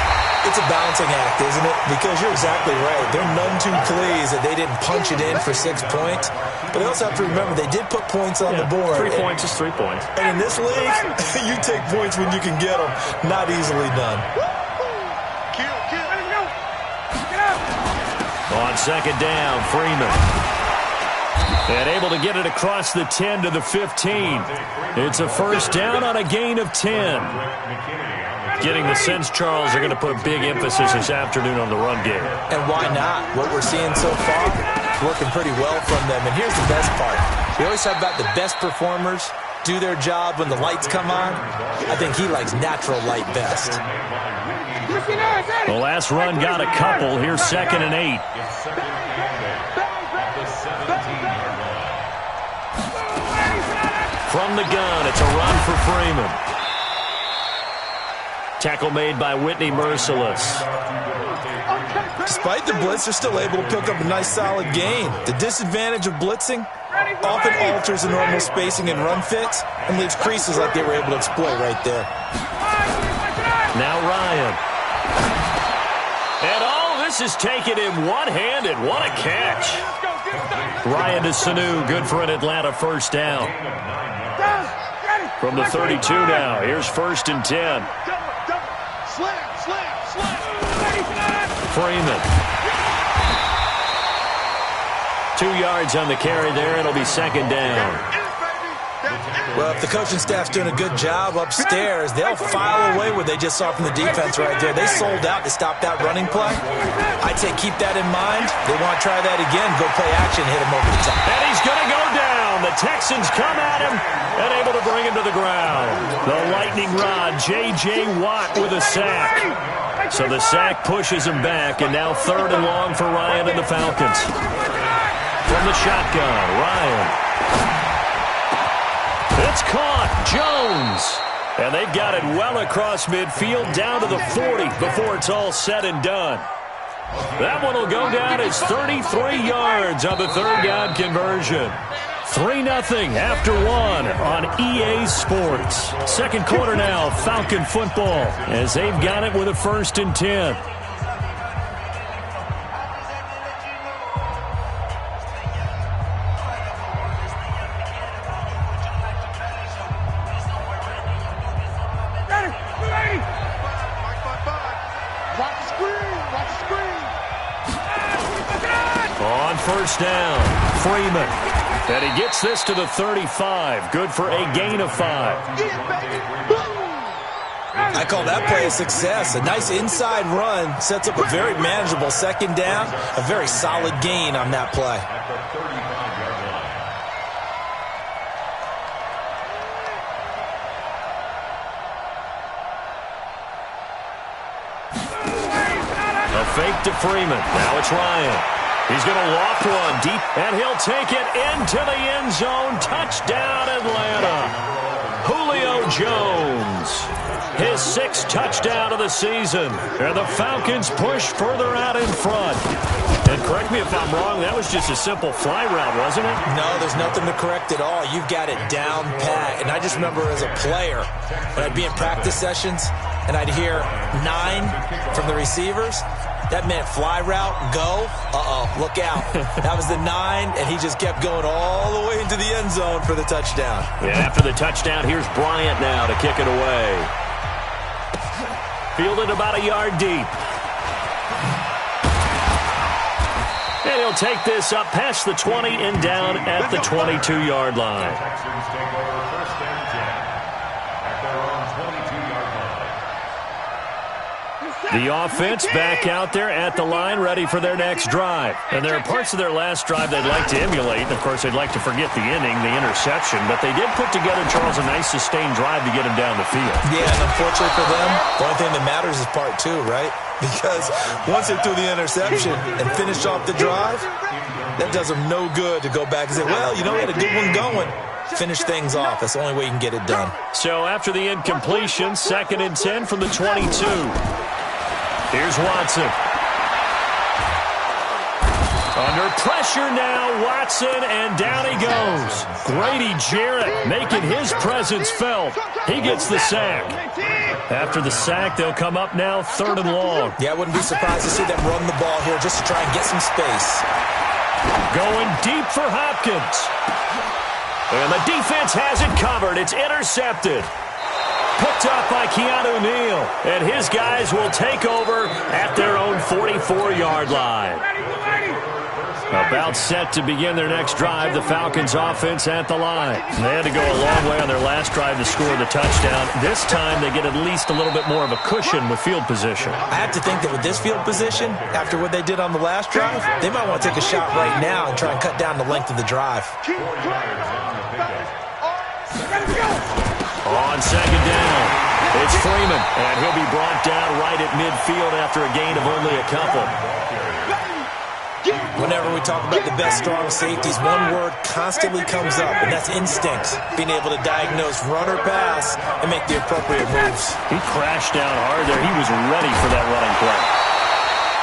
It's a balancing act, isn't it? Because you're exactly right. They're none too pleased that they didn't punch it in for 6 points. But they also have to remember they did put points on the board. 3 points is 3 points. And in this league, you take points when you can get them. Not easily done. On second down, Freeman. And able to get it across the 10 to the 15. It's a first down on a gain of 10. Getting the sense, Charles, are going to put big emphasis this afternoon on the run game. And why not? What we're seeing so far is working pretty well from them. And here's the best part. We always talk about the best performers do their job when the lights come on. I think he likes natural light best. The last run got a couple. Here's 2nd and 8. From the gun, it's a run for Freeman. Tackle made by Whitney Merciless. Despite the blitz, they're still able to pick up a nice solid gain. The disadvantage of blitzing often alters the normal spacing and run fits and leaves creases like they were able to exploit right there. Now Ryan. And This is taken in one-handed. What a catch. Ryan to Sanu, good for an Atlanta first down. From the 32 now, here's 1st and 10. Freeman. 2 yards on the carry there. It'll be 2nd down. Well, if the coaching staff's doing a good job upstairs, they'll file away what they just saw from the defense right there. They sold out to stop that running play. I'd say keep that in mind. They want to try that again. Go play action, hit him over the top. And he's going to go down. The Texans come at him and able to bring him to the ground. The lightning rod, J.J. Watt with a sack. So the sack pushes him back, and now 3rd and long for Ryan and the Falcons. From the shotgun, Ryan. It's caught. Jones. And they've got it well across midfield down to the 40 before it's all said and done. That one will go down as 33 yards on the 3rd down conversion. 3-0 after 1 on EA Sports. 2nd quarter now, Falcon football, as they've got it with a 1st and 10. On 1st down, Freeman. And he gets this to the 35. Good for a gain of 5. I call that play a success. A nice inside run sets up a very manageable 2nd down. A very solid gain on that play. A fake to Freeman. Now it's Ryan. He's going to loft one deep, and he'll take it into the end zone. Touchdown, Atlanta. Julio Jones. His 6th touchdown of the season. And the Falcons push further out in front. And correct me if I'm wrong, that was just a simple fly route, wasn't it? No, there's nothing to correct at all. You've got it down pat. And I just remember as a player, when I'd be in practice sessions, and I'd hear 9 from the receivers, that meant fly route, go. Look out. That was the 9, and he just kept going all the way into the end zone for the touchdown. Yeah, after the touchdown, here's Bryant now to kick it away. Fielded about a yard deep. And he'll take this up past the 20 and down at the 22-yard line. Texans take over 1st and 10 at their own 22-yard line. The offense back out there at the line, ready for their next drive. And there are parts of their last drive they'd like to emulate. And, of course, they'd like to forget the inning, the interception. But they did put together, Charles, a nice sustained drive to get him down the field. Yeah, and unfortunately for them, the only thing that matters is part 2, right? Because once they threw the interception and finished off the drive, that does them no good to go back and say, well, you know, we had a good one going. Finish things off. That's the only way you can get it done. So after the incompletion, 2nd and 10 from the 22. Here's Watson. Under pressure now, Watson, and down he goes. Grady Jarrett making his presence felt. He gets the sack. After the sack, they'll come up now 3rd and long. Yeah, I wouldn't be surprised to see them run the ball here just to try and get some space. Going deep for Hopkins. And the defense has it covered. It's intercepted. Picked up by Keanu Neal. And his guys will take over at their own 44-yard line. About set to begin their next drive, the Falcons offense at the line. They had to go a long way on their last drive to score the touchdown. This time they get at least a little bit more of a cushion with field position. I have to think that with this field position, after what they did on the last drive, they might want to take a shot right now and try and cut down the length of the drive. On 2nd down, it's Freeman, and he'll be brought down right at midfield after a gain of only a couple. Whenever we talk about the best strong safeties, one word constantly comes up, and that's instinct. Being able to diagnose run or pass and make the appropriate moves. He crashed down hard there. He was ready for that running play.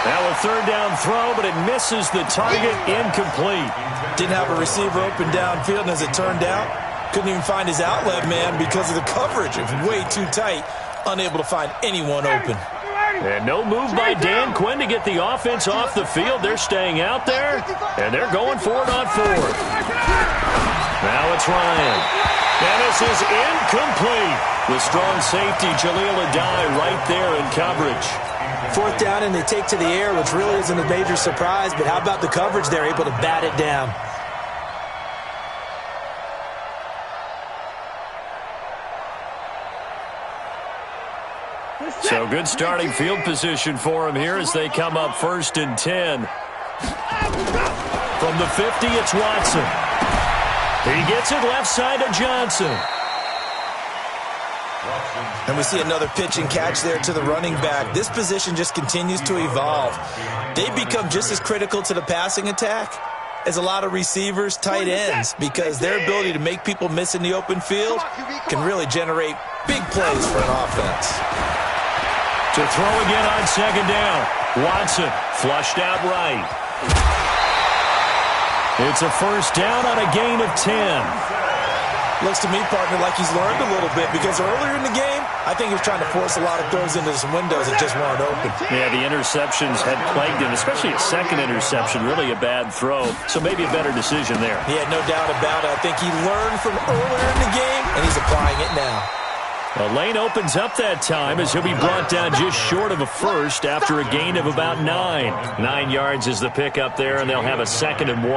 Now a 3rd down throw, but it misses the target, incomplete. Didn't have a receiver open downfield, and as it turned out, couldn't even find his outlet man because of the coverage. It was way too tight, unable to find anyone open. And no move by Dan Quinn to get the offense off the field. They're staying out there, and they're going for it on fourth. Now it's Ryan. And this is incomplete. The strong safety, Jaleel Adai, right there in coverage. Fourth down, and they take to the air, which really isn't a major surprise, but how about the coverage? They're able to bat it down. So good starting field position for him here as they come up 1st and 10. From the 50, it's Watson. He gets it left side to Johnson. And we see another pitch and catch there to the running back. This position just continues to evolve. They become just as critical to the passing attack as a lot of receivers, tight ends, because their ability to make people miss in the open field can really generate big plays for an offense. To throw again on 2nd down. Watson flushed out right. It's a 1st down on a gain of 10. Looks to me, partner, like he's learned a little bit, because earlier in the game, I think he was trying to force a lot of throws into some windows that just weren't open. Yeah, the interceptions had plagued him, especially a second interception, really a bad throw. So maybe a better decision there. Yeah, no doubt about it. I think he learned from earlier in the game, and he's applying it now. The lane opens up that time as he'll be brought down just short of a first after a gain of about 9. 9 yards is the pickup there, and they'll have a 2nd and 1.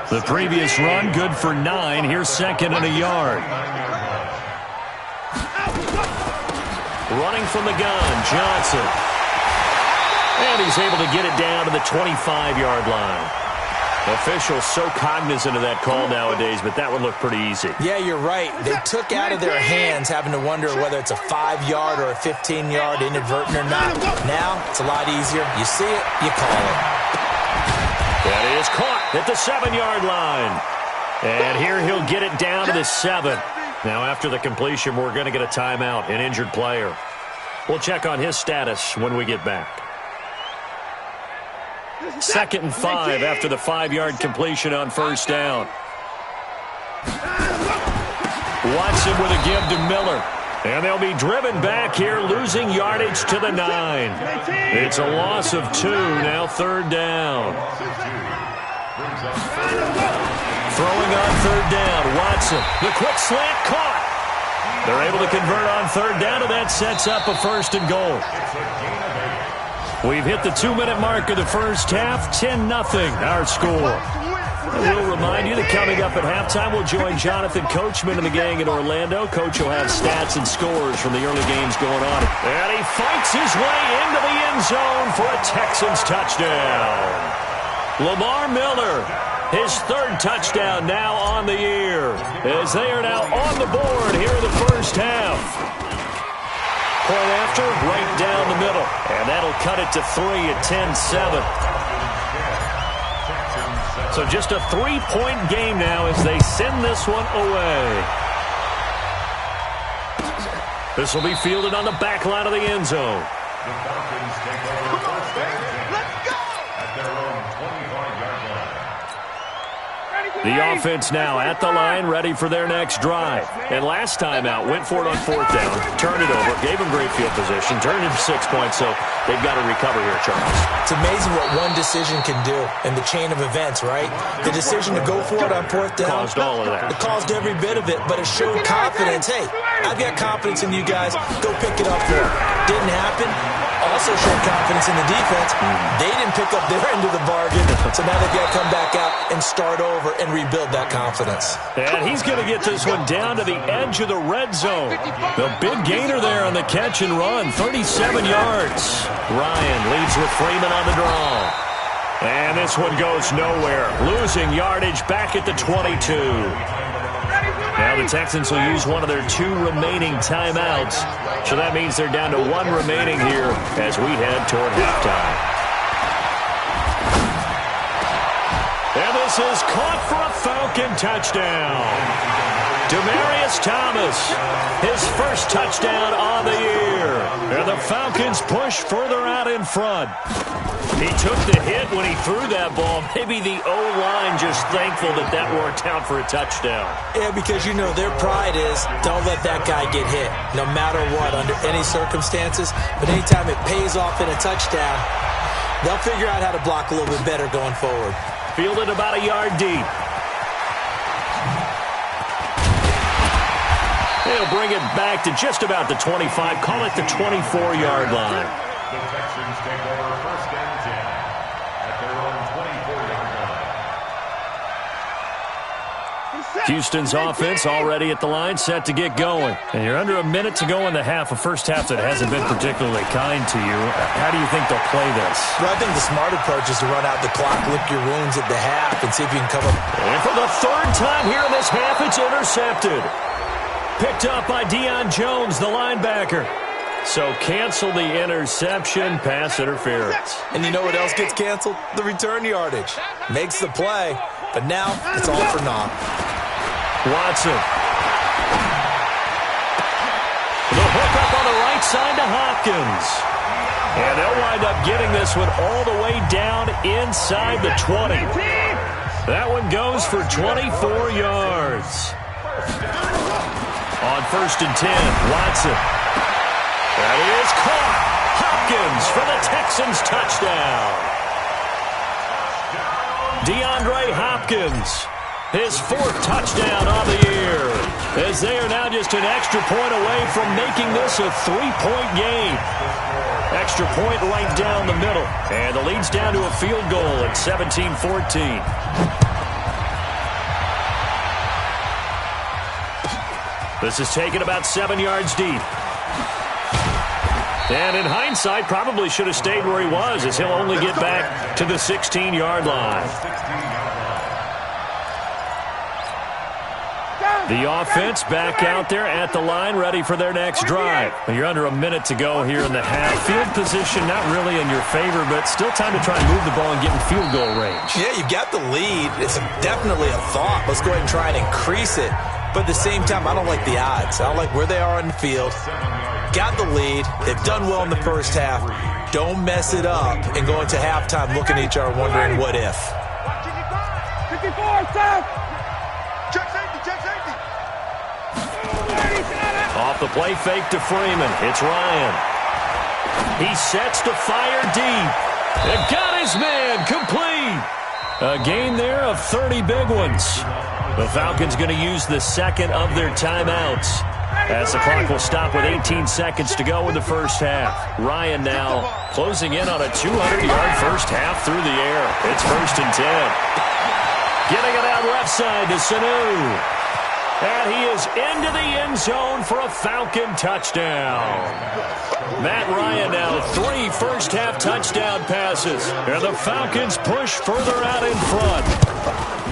The previous run, good for 9. Here's 2nd and a yard. Running from the gun, Johnson. And he's able to get it down to the 25-yard line. Officials so cognizant of that call nowadays, but that would look pretty easy. Yeah, you're right. They took out of their hands having to wonder whether it's a 5-yard or a 15-yard inadvertent or not. Now, it's a lot easier. You see it, you call it. That is caught at the 7-yard line. And here he'll get it down to the 7. Now, after the completion, we're going to get a timeout, an injured player. We'll check on his status when we get back. 2nd and 5 after the 5-yard completion on 1st down. Watson with a give to Miller. And they'll be driven back here, losing yardage to the 9. It's a loss of 2, now 3rd down. Throwing on 3rd down, Watson. The quick slant caught. They're able to convert on 3rd down, and that sets up a 1st and goal. We've hit the 2-minute mark of the first half, 10-0 our score. And we'll remind you that coming up at halftime, we'll join Jonathan Coachman and the gang in Orlando. Coach will have stats and scores from the early games going on. And he fights his way into the end zone for a Texans touchdown. Lamar Miller, his 3rd touchdown now on the year, as they are now on the board here in the first half. Point after, right down the middle. And that'll cut it to 3 at 10-7. So just a 3-point game now as they send this one away. This will be fielded on the back line of the end zone. The Falcons take over first down. Let's go! At their own 25-yard line. The offense now at the line, ready for their next drive. And last time out, went for it on 4th down, turned it over, gave them great field position, turned it into 6 points, so they've got to recover here, Charles. It's amazing what one decision can do in the chain of events, right? The decision to go for it on 4th down. Caused all of that. It caused every bit of it, but it showed confidence. Hey, I've got confidence in you guys. Go pick it up for it. Didn't happen. Also showed confidence in the defense. They didn't pick up their end of the bargain, so now they've got to come back out and start over and rebuild that confidence. And he's going to get this one down to the edge of the red zone. The big gainer there on the catch and run, 37 yards. Ryan leads with Freeman on the draw. And this one goes nowhere, losing yardage back at the 22. Now the Texans will use one of their 2 remaining timeouts. So that means they're down to 1 remaining here as we head toward halftime. And this is caught for a Falcon touchdown. Demaryius Thomas, his first touchdown on the year. And the Falcons push further out in front. He took the hit when he threw that ball. Maybe the O-line just thankful that that worked out for a touchdown. Yeah, because, you know, their pride is don't let that guy get hit, no matter what, under any circumstances. But anytime it pays off in a touchdown, they'll figure out how to block a little bit better going forward. Fielded about a yard deep. He'll bring it back to just about the 25. Call it the 24-yard line. The Texans take over first and 10 at their own 24-yard line. Houston's offense already at the line, set to get going. And you're under a minute to go in the half, a first half that hasn't been particularly kind to you. How do you think they'll play this? Well, I think the smart approach is to run out the clock, lick your wounds at the half, and see if you can come up. And for the third time here in this half, it's intercepted. Picked up by Deion Jones, the linebacker. So cancel the interception, pass interference. And you know what else gets canceled? The return yardage. Makes the play, but now it's all for naught. Watson. The hook up on the right side to Hopkins. And they'll wind up getting this one all the way down inside the 20. That one goes for 24 yards. On first and 10, Watson. That is caught. Hopkins for the Texans touchdown. DeAndre Hopkins, his fourth touchdown of the year, as they are now just an extra point away from making this a three-point game. Extra point right down the middle, and the lead's down to a field goal at 17-14. This is taken about 7 yards deep. And in hindsight, probably should have stayed where he was, as he'll only get back to the 16-yard line. The offense back out there at the line, ready for their next drive. You're under a minute to go here in the half. Field position not really in your favor, but still time to try and move the ball and get in field goal range. Yeah, you got the lead. It's definitely a thought. Let's go ahead and try and increase it. But at the same time, I don't like the odds. I don't like where they are on the field. Got the lead. They've done well in the first half. Don't mess it up and go into halftime looking at each other wondering what if. 54, South. Check safety. Off the play fake to Freeman. It's Ryan. He sets to fire deep. And got his man complete. A gain there of 30 big ones. The Falcons going to use the second of their timeouts, as the clock will stop with 18 seconds to go in the first half. Ryan now closing in on a 200-yard first half through the air. It's first and 10. Getting it out left side to Sanu. And he is into the end zone for a Falcon touchdown. Matt Ryan now 3 first-half touchdown passes. And the Falcons push further out in front.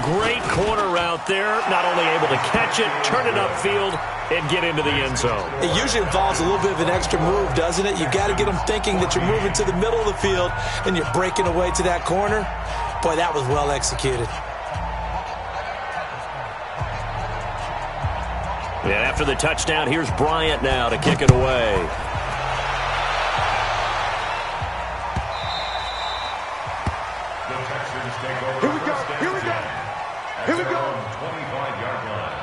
Great corner route there. Not only able to catch it, turn it upfield, and get into the end zone. It usually involves a little bit of an extra move, doesn't it? You've got to get them thinking that you're moving to the middle of the field and you're breaking away to that corner. Boy, that was well executed. And after the touchdown, here's Bryant now to kick it away. The Texans take over. Here we go. 25-yard line.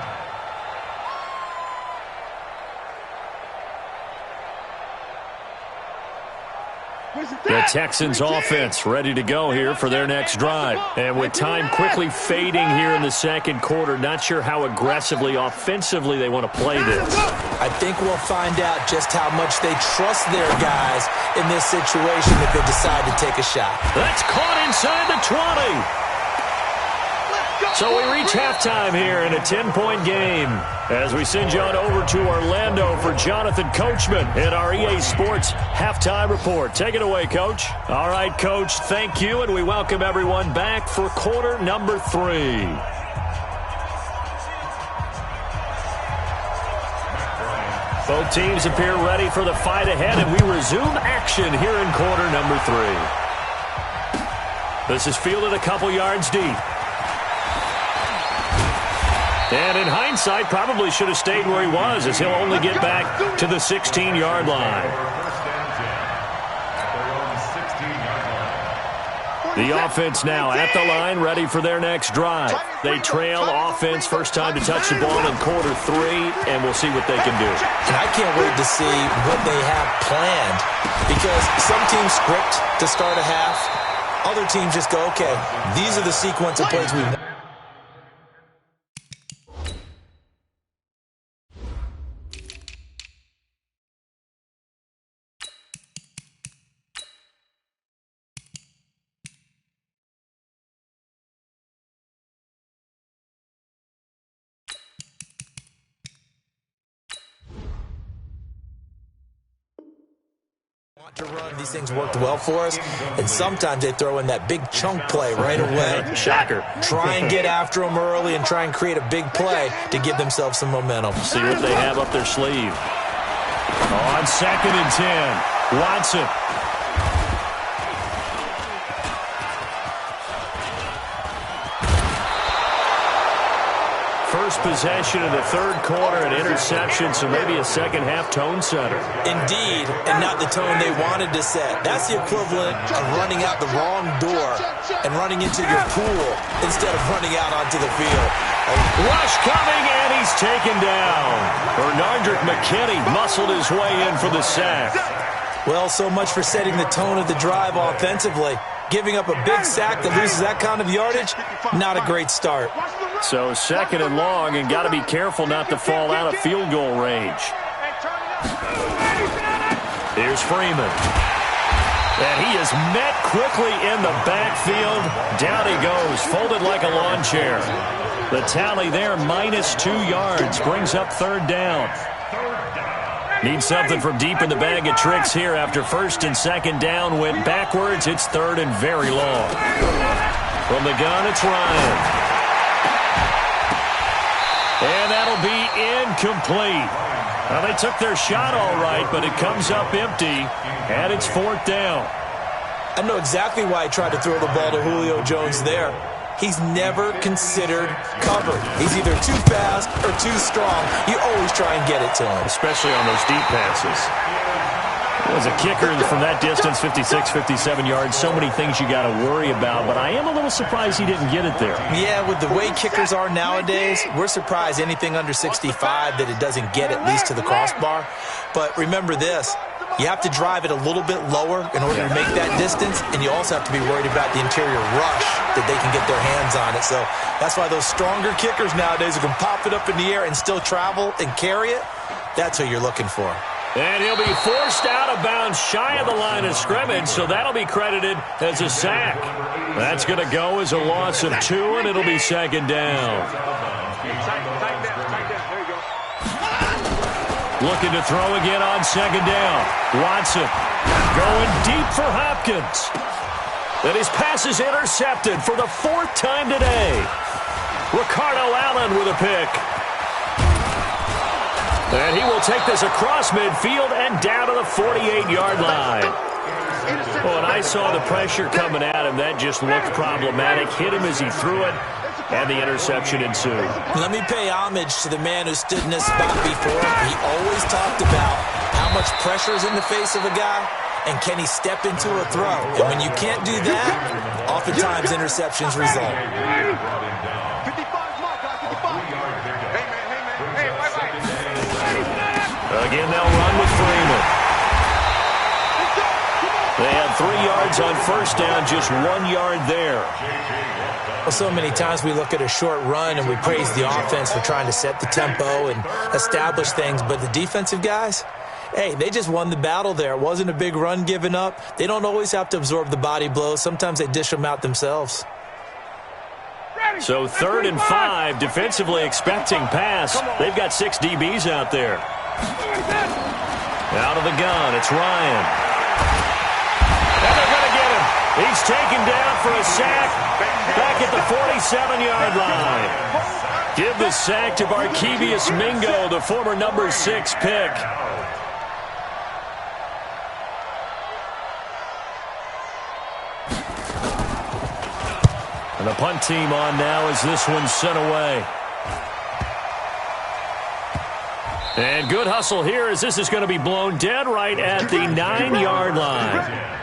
The Texans offense ready to go here for their next drive. And with time quickly fading here in the second quarter, not sure how aggressively, offensively they want to play this. I think we'll find out just how much they trust their guys in this situation if they decide to take a shot. That's caught inside the 20. So we reach halftime here in a 10-point game as we send you on over to Orlando for Jonathan Coachman in our EA Sports Halftime Report. Take it away, Coach. All right, Coach, thank you, and we welcome everyone back for quarter number 3. Both teams appear ready for the fight ahead, and we resume action here in quarter number 3. This is fielded a couple yards deep. And in hindsight, probably should have stayed where he was, as he'll only get back to the 16-yard line. The offense now at the line, ready for their next drive. They trail offense, first time to touch the ball in quarter 3, and we'll see what they can do. And I can't wait to see what they have planned, because some teams script to start a half. Other teams just go, okay, these are the sequence of plays we want. To run. These things worked well for us, and sometimes they throw in that big chunk play right away. Shocker. Try and get after them early and try and create a big play to give themselves some momentum. See what they have up their sleeve. On 2nd and 10, Watson. First possession of the third quarter, an interception, so maybe a second-half tone setter. Indeed, and not the tone they wanted to set. That's the equivalent of running out the wrong door and running into your pool instead of running out onto the field. Rush coming, and he's taken down. Bernardrick McKinney muscled his way in for the sack. Well, so much for setting the tone of the drive offensively. Giving up a big sack that loses that kind of yardage, not a great start. So 2nd and long, and got to be careful not to fall out of field goal range. Here's Freeman. And he is met quickly in the backfield. Down he goes, folded like a lawn chair. The tally there, -2 yards, brings up 3rd down. Need something from deep in the bag of tricks here after 1st and 2nd down went backwards. It's 3rd and very long. From the gun, it's Ryan. And that'll be incomplete. Well, they took their shot all right, but it comes up empty, and it's 4th down. I know exactly why he tried to throw the ball to Julio Jones there. He's never considered cover. He's either too fast or too strong. You always try and get it to him. Especially on those deep passes. As a kicker from that distance, 56, 57 yards, so many things you got to worry about, but I am a little surprised he didn't get it there. Yeah, with the way kickers are nowadays, we're surprised anything under 65 that it doesn't get at least to the crossbar. But remember this, you have to drive it a little bit lower in order to make that distance, and you also have to be worried about the interior rush that they can get their hands on it. So that's why those stronger kickers nowadays who can pop it up in the air and still travel and carry it, that's who you're looking for. And he'll be forced out of bounds shy of the line of scrimmage, so that'll be credited as a sack. That's going to go as a loss of 2, and it'll be 2nd down. Looking to throw again on 2nd down. Watson going deep for Hopkins. And his pass is intercepted for the 4th time today. Ricardo Allen with a pick. And he will take this across midfield and down to the 48-yard line. Well, and I saw the pressure coming at him. That just looked problematic. Hit him as he threw it, and the interception ensued. Let me pay homage to the man who stood in this spot before. He always talked about how much pressure is in the face of a guy, and can he step into a throw. And when you can't do that, oftentimes interceptions result. Again, they'll run with Freeman. They had 3 yards on 1st down, just 1 yard there. Well, so many times we look at a short run and we praise the offense for trying to set the tempo and establish things, but the defensive guys, hey, they just won the battle there. It wasn't a big run given up. They don't always have to absorb the body blows. Sometimes they dish them out themselves. So 3rd and 5, defensively expecting pass. They've got 6 DBs out there. Out of the gun, it's Ryan. And they're going to get him. He's taken down for a sack back at the 47-yard line. Give the sack to Barkevius Mingo, the former number 6 pick. And the punt team on now as this one's sent away. And good hustle here as this is going to be blown dead right at the 9-yard line.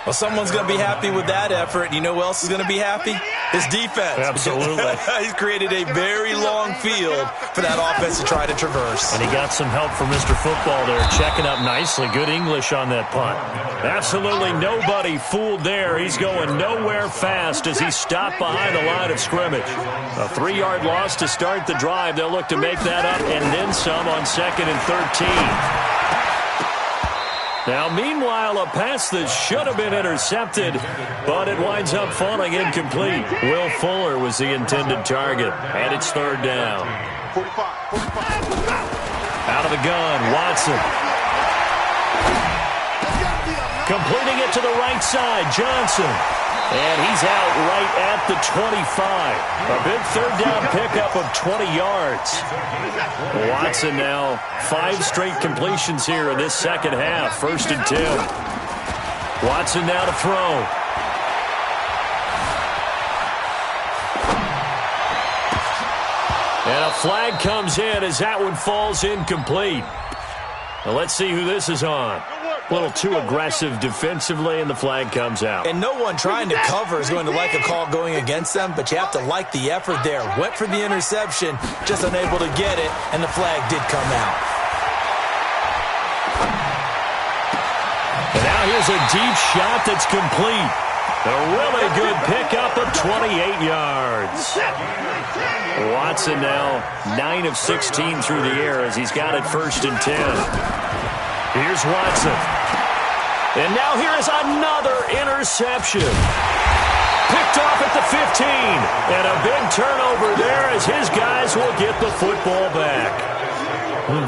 Well, someone's going to be happy with that effort. You know who else is going to be happy? His defense. Absolutely. He's created a very long field for that offense to try to traverse. And he got some help from Mr. Football there, checking up nicely. Good English on that punt. Absolutely nobody fooled there. He's going nowhere fast as he stopped behind the line of scrimmage. A 3-yard loss to start the drive. They'll look to make that up and then some on 2nd and 13. Now, meanwhile, a pass that should have been intercepted, but it winds up falling incomplete. Will Fuller was the intended target, and it's 3rd down. 45. Out of the gun, Watson. Completing it to the right side, Johnson. And he's out right at the 25. A big 3rd down pickup of 20 yards. Watson now 5 straight completions here in this second half. 1st and 10. Watson now to throw. And a flag comes in as that one falls incomplete. Now let's see who this is on. A little too aggressive defensively, and the flag comes out. And no one trying to cover is going to like a call going against them, but you have to like the effort there. Went for the interception, just unable to get it, and the flag did come out. And now here's a deep shot that's complete. A really good pickup of 28 yards. Watson now 9 of 16 through the air as he's got it 1st and 10. Here's Watson. And now here is another interception. Picked off at the 15. And a big turnover there as his guys will get the football back.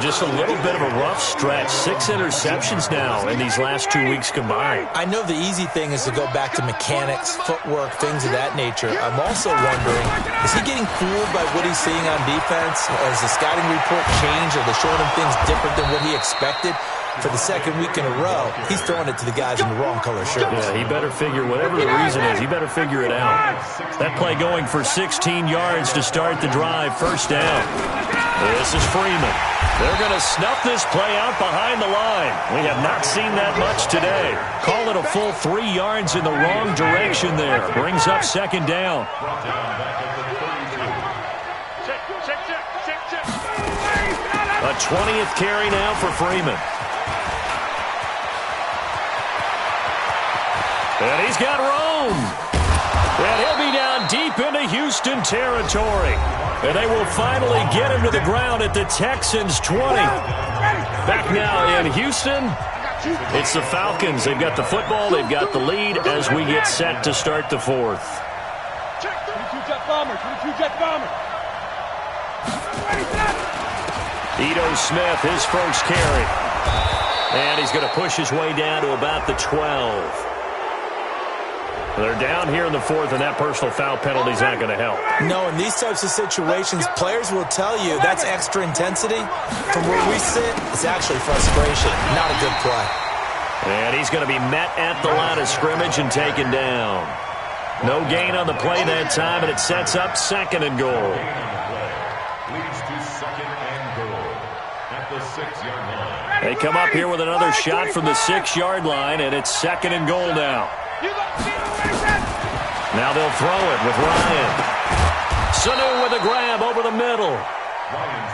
Just a little bit of a rough stretch. 6 interceptions now in these last 2 weeks combined. I know the easy thing is to go back to mechanics, footwork, things of that nature. I'm also wondering, is he getting fooled by what he's seeing on defense? Has the scouting report changed? Are they showing him things different than what he expected? For the 2nd week in a row, he's throwing it to the guys in the wrong color shirts. Yeah, he better figure, whatever the reason is, he better figure it out. That play going for 16 yards to start the drive, 1st down. This is Freeman. They're going to snuff this play out behind the line. We have not seen that much today. Call it a full 3 yards in the wrong direction there. Brings up 2nd down. A 20th carry now for Freeman. And he's got room. And he'll be down deep into Houston territory. And they will finally get him to the ground at the Texans' 20. Back now in Houston, it's the Falcons. They've got the football. They've got the lead as we get set to start the 4th. 22-jet bomber, 22-jet bomber. Ito Smith, his first carry. And he's going to push his way down to about the 12. They're down here in the 4th, and that personal foul penalty is not going to help. No, in these types of situations, players will tell you that's extra intensity. From where we sit, it's actually frustration, not a good play. And he's going to be met at the line of scrimmage and taken down. No gain on the play that time, and it sets up 2nd and goal. Leads to 2nd and goal at the 6-yard line. They come up here with another shot from the 6-yard line, and it's 2nd and goal now. Now they'll throw it with Ryan. Sanu with a grab over the middle.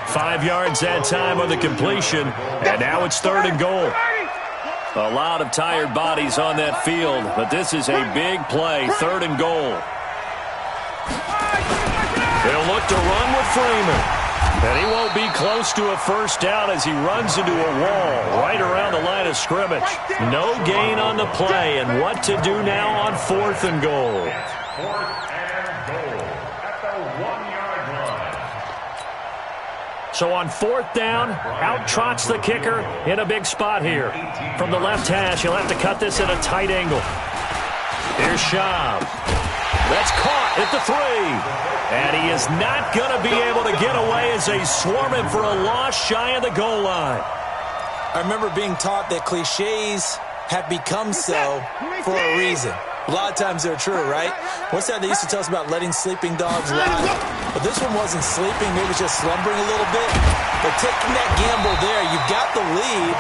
5 yards that time on the completion, and now it's 3rd and goal. A lot of tired bodies on that field, but this is a big play, 3rd and goal. They'll look to run with Freeman. And he won't be close to a 1st down as he runs into a wall right around the line of scrimmage. No gain on the play, and what to do now on 4th and goal. 4th and goal at the 1-yard line. So on 4th down, out trots the kicker in a big spot here. From the left hash, he'll have to cut this at a tight angle. Here's Schaub. That's caught at the 3. And he is not going to be able to get away as they swarm him for a loss shy of the goal line. I remember being taught that cliches have become so for a reason. A lot of times they're true, right? What's that they used to tell us about letting sleeping dogs lie? But this one wasn't sleeping. Maybe it was just slumbering a little bit. But taking that gamble there, you've got the lead.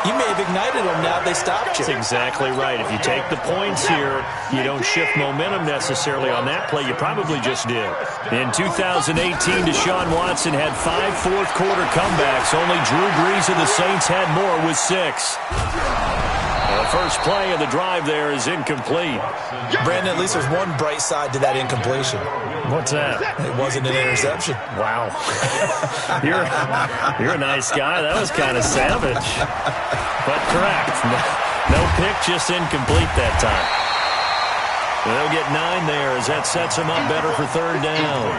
You may have ignited them now if they stopped you. That's exactly right. If you take the points here, you don't shift momentum necessarily on that play. You probably just did. In 2018, Deshaun Watson had 5 fourth-quarter comebacks. Only Drew Brees of the Saints had more with 6. The first play of the drive there is incomplete. Brandon, at least there's one bright side to that incompletion. What's that? It wasn't an interception. Wow. You're a nice guy. That was kind of savage. But correct. No pick, just incomplete that time. They'll get 9 there as that sets them up better for third down.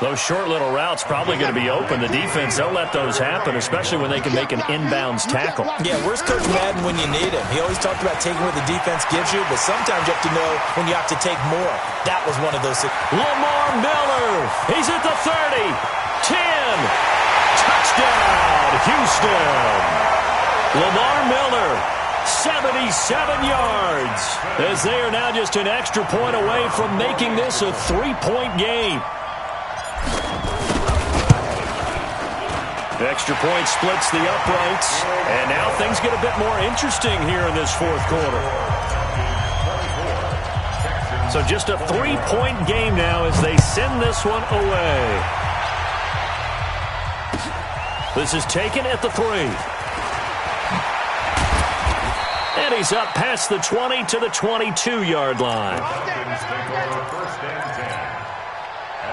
Those short little routes probably going to be open. The defense, they'll let those happen, especially when they can make an inbounds tackle. Yeah, where's Coach Madden when you need him? He always talked about taking what the defense gives you, but sometimes you have to know when you have to take more. That was one of those. Lamar Miller, he's at the 30, 10, touchdown, Houston. Lamar Miller, 77 yards, as they are now just an extra point away from making this a 3-point game. Extra point splits the uprights, and now things get a bit more interesting here in this fourth quarter. So just a 3-point game now as they send this one away. This is taken at the 3. And he's up past the 20 to the 22-yard line.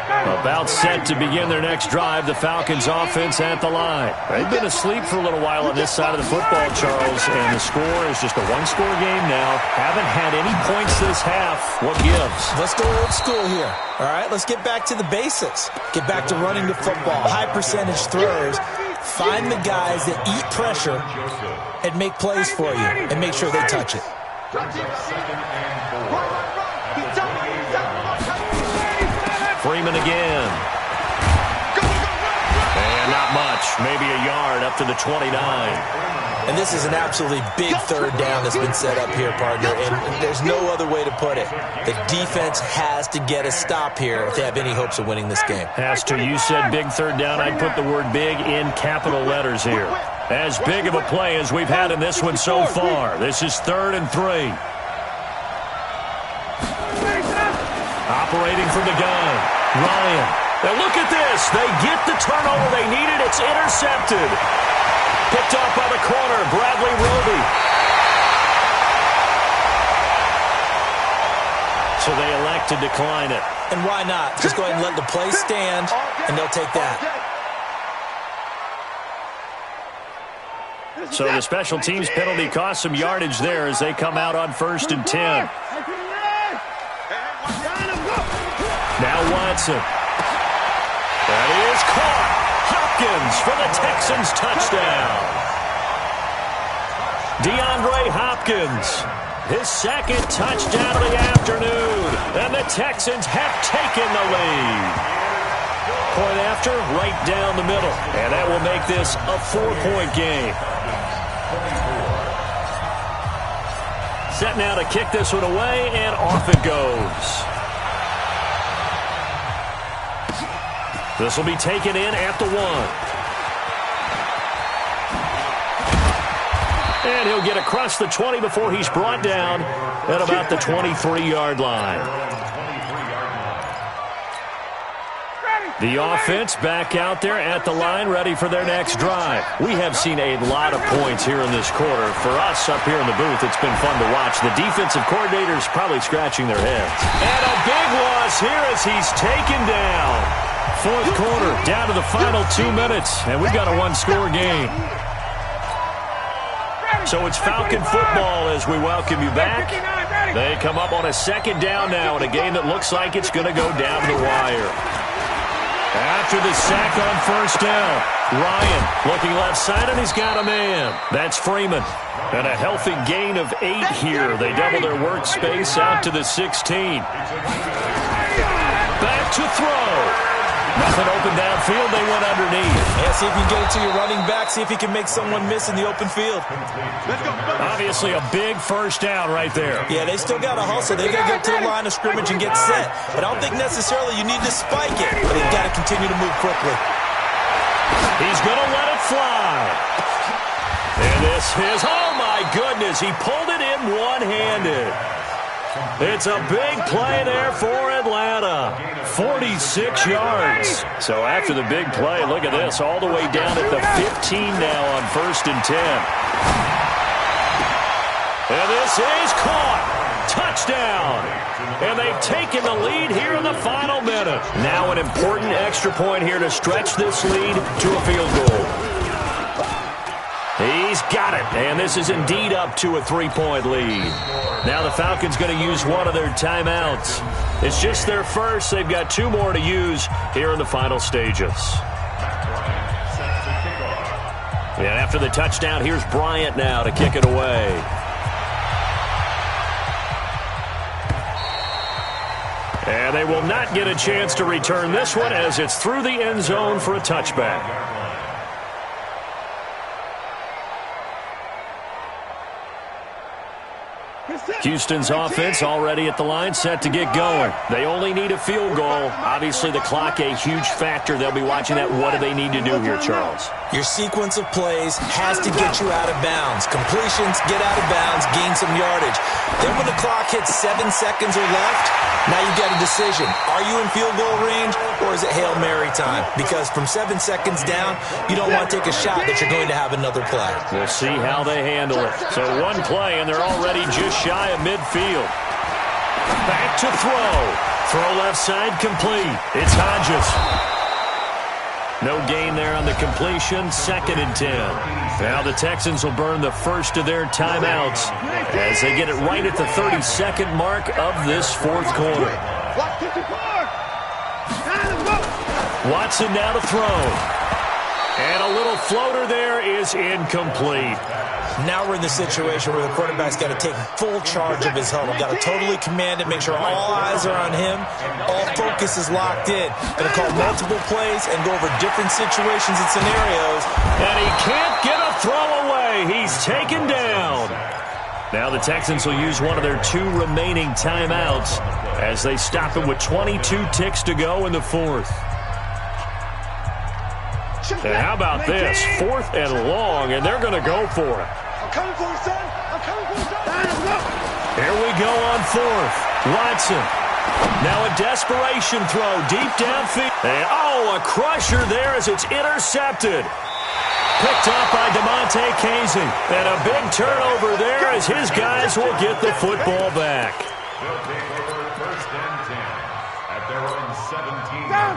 About set to begin their next drive, the Falcons offense at the line. They've been asleep for a little while on this side of the football, Charles, and the score is just a one-score game now. Haven't had any points this half. What gives? Let's go old school here. All right, let's get back to the basics. Get back to running the football, high percentage throws. Find the guys that eat pressure and make plays for you and make sure they touch it. Freeman again. And not much. Maybe a yard up to the 29. And this is an absolutely big third down that's been set up here, partner. And there's no other way to put it. The defense has to get a stop here if they have any hopes of winning this game. Has to. You said big third down. I'd put the word big in capital letters here. As big of a play as we've had in this one so far. This is 3rd and 3. Operating from the gun, Ryan. Now look at this. They get the turnover they needed. It's intercepted. Picked off by the corner, Bradley Roby. So they elect to decline it. And why not? Just go ahead and let the play stand, and they'll take that. So the special teams penalty cost some yardage there as they come out on 1st and 10. Now Watson. That is caught. Hopkins for the Texans touchdown. DeAndre Hopkins. His 2nd touchdown of the afternoon. And the Texans have taken the lead. Point after, right down the middle. And that will make this a 4-point game. Set now to kick this one away, and off it goes. This will be taken in at the 1. And he'll get across the 20 before he's brought down at about the 23-yard line. The offense back out there at the line, ready for their next drive. We have seen a lot of points here in this quarter. For us up here in the booth, it's been fun to watch. The defensive coordinators probably scratching their heads. And a big loss here as he's taken down. 4th quarter, down to the final 2 minutes, and we've got a 1-score game. So it's Falcon football as we welcome you back. They come up on a 2nd down now in a game that looks like it's going to go down to the wire. After the sack on 1st down, Ryan looking left side, and he's got a man. That's Freeman. And a healthy gain of 8 here. They double their workspace out to the 16. Back to throw. Nothing open downfield. They went underneath. Yeah, see if you can get it to your running back. See if you can make someone miss in the open field. Obviously a big first down right there. Yeah, they still got to hustle. They got to get to the line of scrimmage and get set. But I don't think necessarily you need to spike it. But they've got to continue to move quickly. He's going to let it fly. And this is, oh my goodness, he pulled it in one-handed. It's a big play there for Atlanta. 46 yards. So after the big play, look at this, all the way down at the 15 now on 1st and 10. And this is caught. Touchdown. And they've taken the lead here in the final minute. Now an important extra point here to stretch this lead to a field goal. He's got it, and this is indeed up to a 3-point lead. Now the Falcons going to use one of their timeouts. It's just their first. They've got 2 more to use here in the final stages. And after the touchdown, here's Bryant now to kick it away. And they will not get a chance to return this one as it's through the end zone for a touchback. Houston's offense already at the line, set to get going. They only need a field goal. Obviously, the clock a huge factor. They'll be watching that. What do they need to do here, Charles? Your sequence of plays has to get you out of bounds. Completions, get out of bounds, gain some yardage. Then when the clock hits 7 seconds or left, now you've got a decision. Are you in field goal range, or is it Hail Mary time? Because from 7 seconds down, you don't want to take a shot that you're going to have another play. We'll see how they handle it. So one play, and they're already just shy of midfield. Back to throw. Throw left side complete. It's Hodges. No gain there on the completion. 2nd and 10. Now the Texans will burn the first of their timeouts as they get it right at the 32nd mark of this 4th quarter. Watson now to throw. And a little floater there is incomplete. Now we're in the situation where the quarterback's got to take full charge of his huddle. Got to totally command it, make sure all eyes are on him. All focus is locked in. Going to call multiple plays and go over different situations and scenarios. And he can't get a throw away. He's taken down. Now the Texans will use one of their 2 remaining timeouts as they stop it with 22 ticks to go in the 4th. And how about this? 4th and long, and they're going to go for it. I'm coming for you, son. I'm coming for you, son. Here we go on 4th. Watson. Now a desperation throw deep downfield. And, oh, a crusher there as it's intercepted. Picked up by DeMonte Casey. And a big turnover there as his guys will get the football back.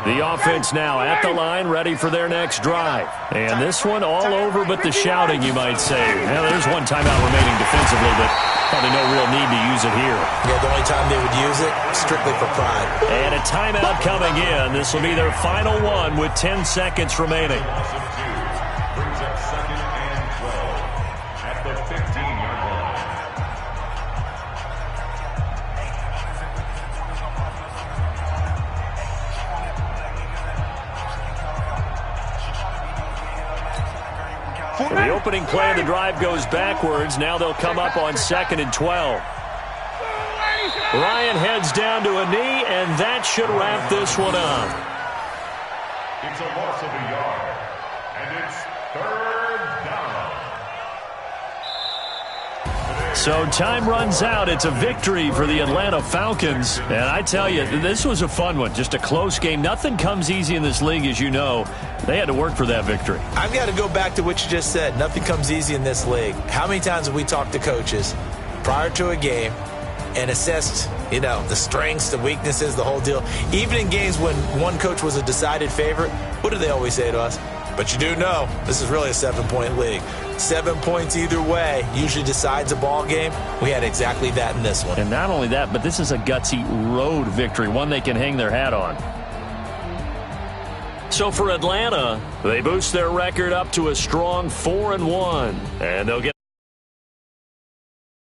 The offense now at the line, ready for their next drive. And this one all over but the shouting, you might say. Well, there's one timeout remaining defensively, but probably no real need to use it here. Yeah, the only time they would use it, strictly for pride. And a timeout coming in. This will be their final one with 10 seconds remaining. Brings up 2nd and 12 at the 15-yard line. So the opening play of the drive goes backwards. Now they'll come up on 2nd and 12. Ryan heads down to a knee, and that should wrap this one up. It's a loss of a yard, and it's 3rd down. So time runs out. It's a victory for the Atlanta Falcons. And I tell you, this was a fun one. Just a close game. Nothing comes easy in this league, as you know. They had to work for that victory. I've got to go back to what you just said. Nothing comes easy in this league. How many times have we talked to coaches prior to a game and assessed, the strengths, the weaknesses, the whole deal? Even in games when one coach was a decided favorite, what do they always say to us? But you do know this is really a 7-point league. 7 points either way usually decides a ball game. We had exactly that in this one. And not only that, but this is a gutsy road victory, one they can hang their hat on. So for Atlanta, they boost their record up to a strong 4-1, and they'll get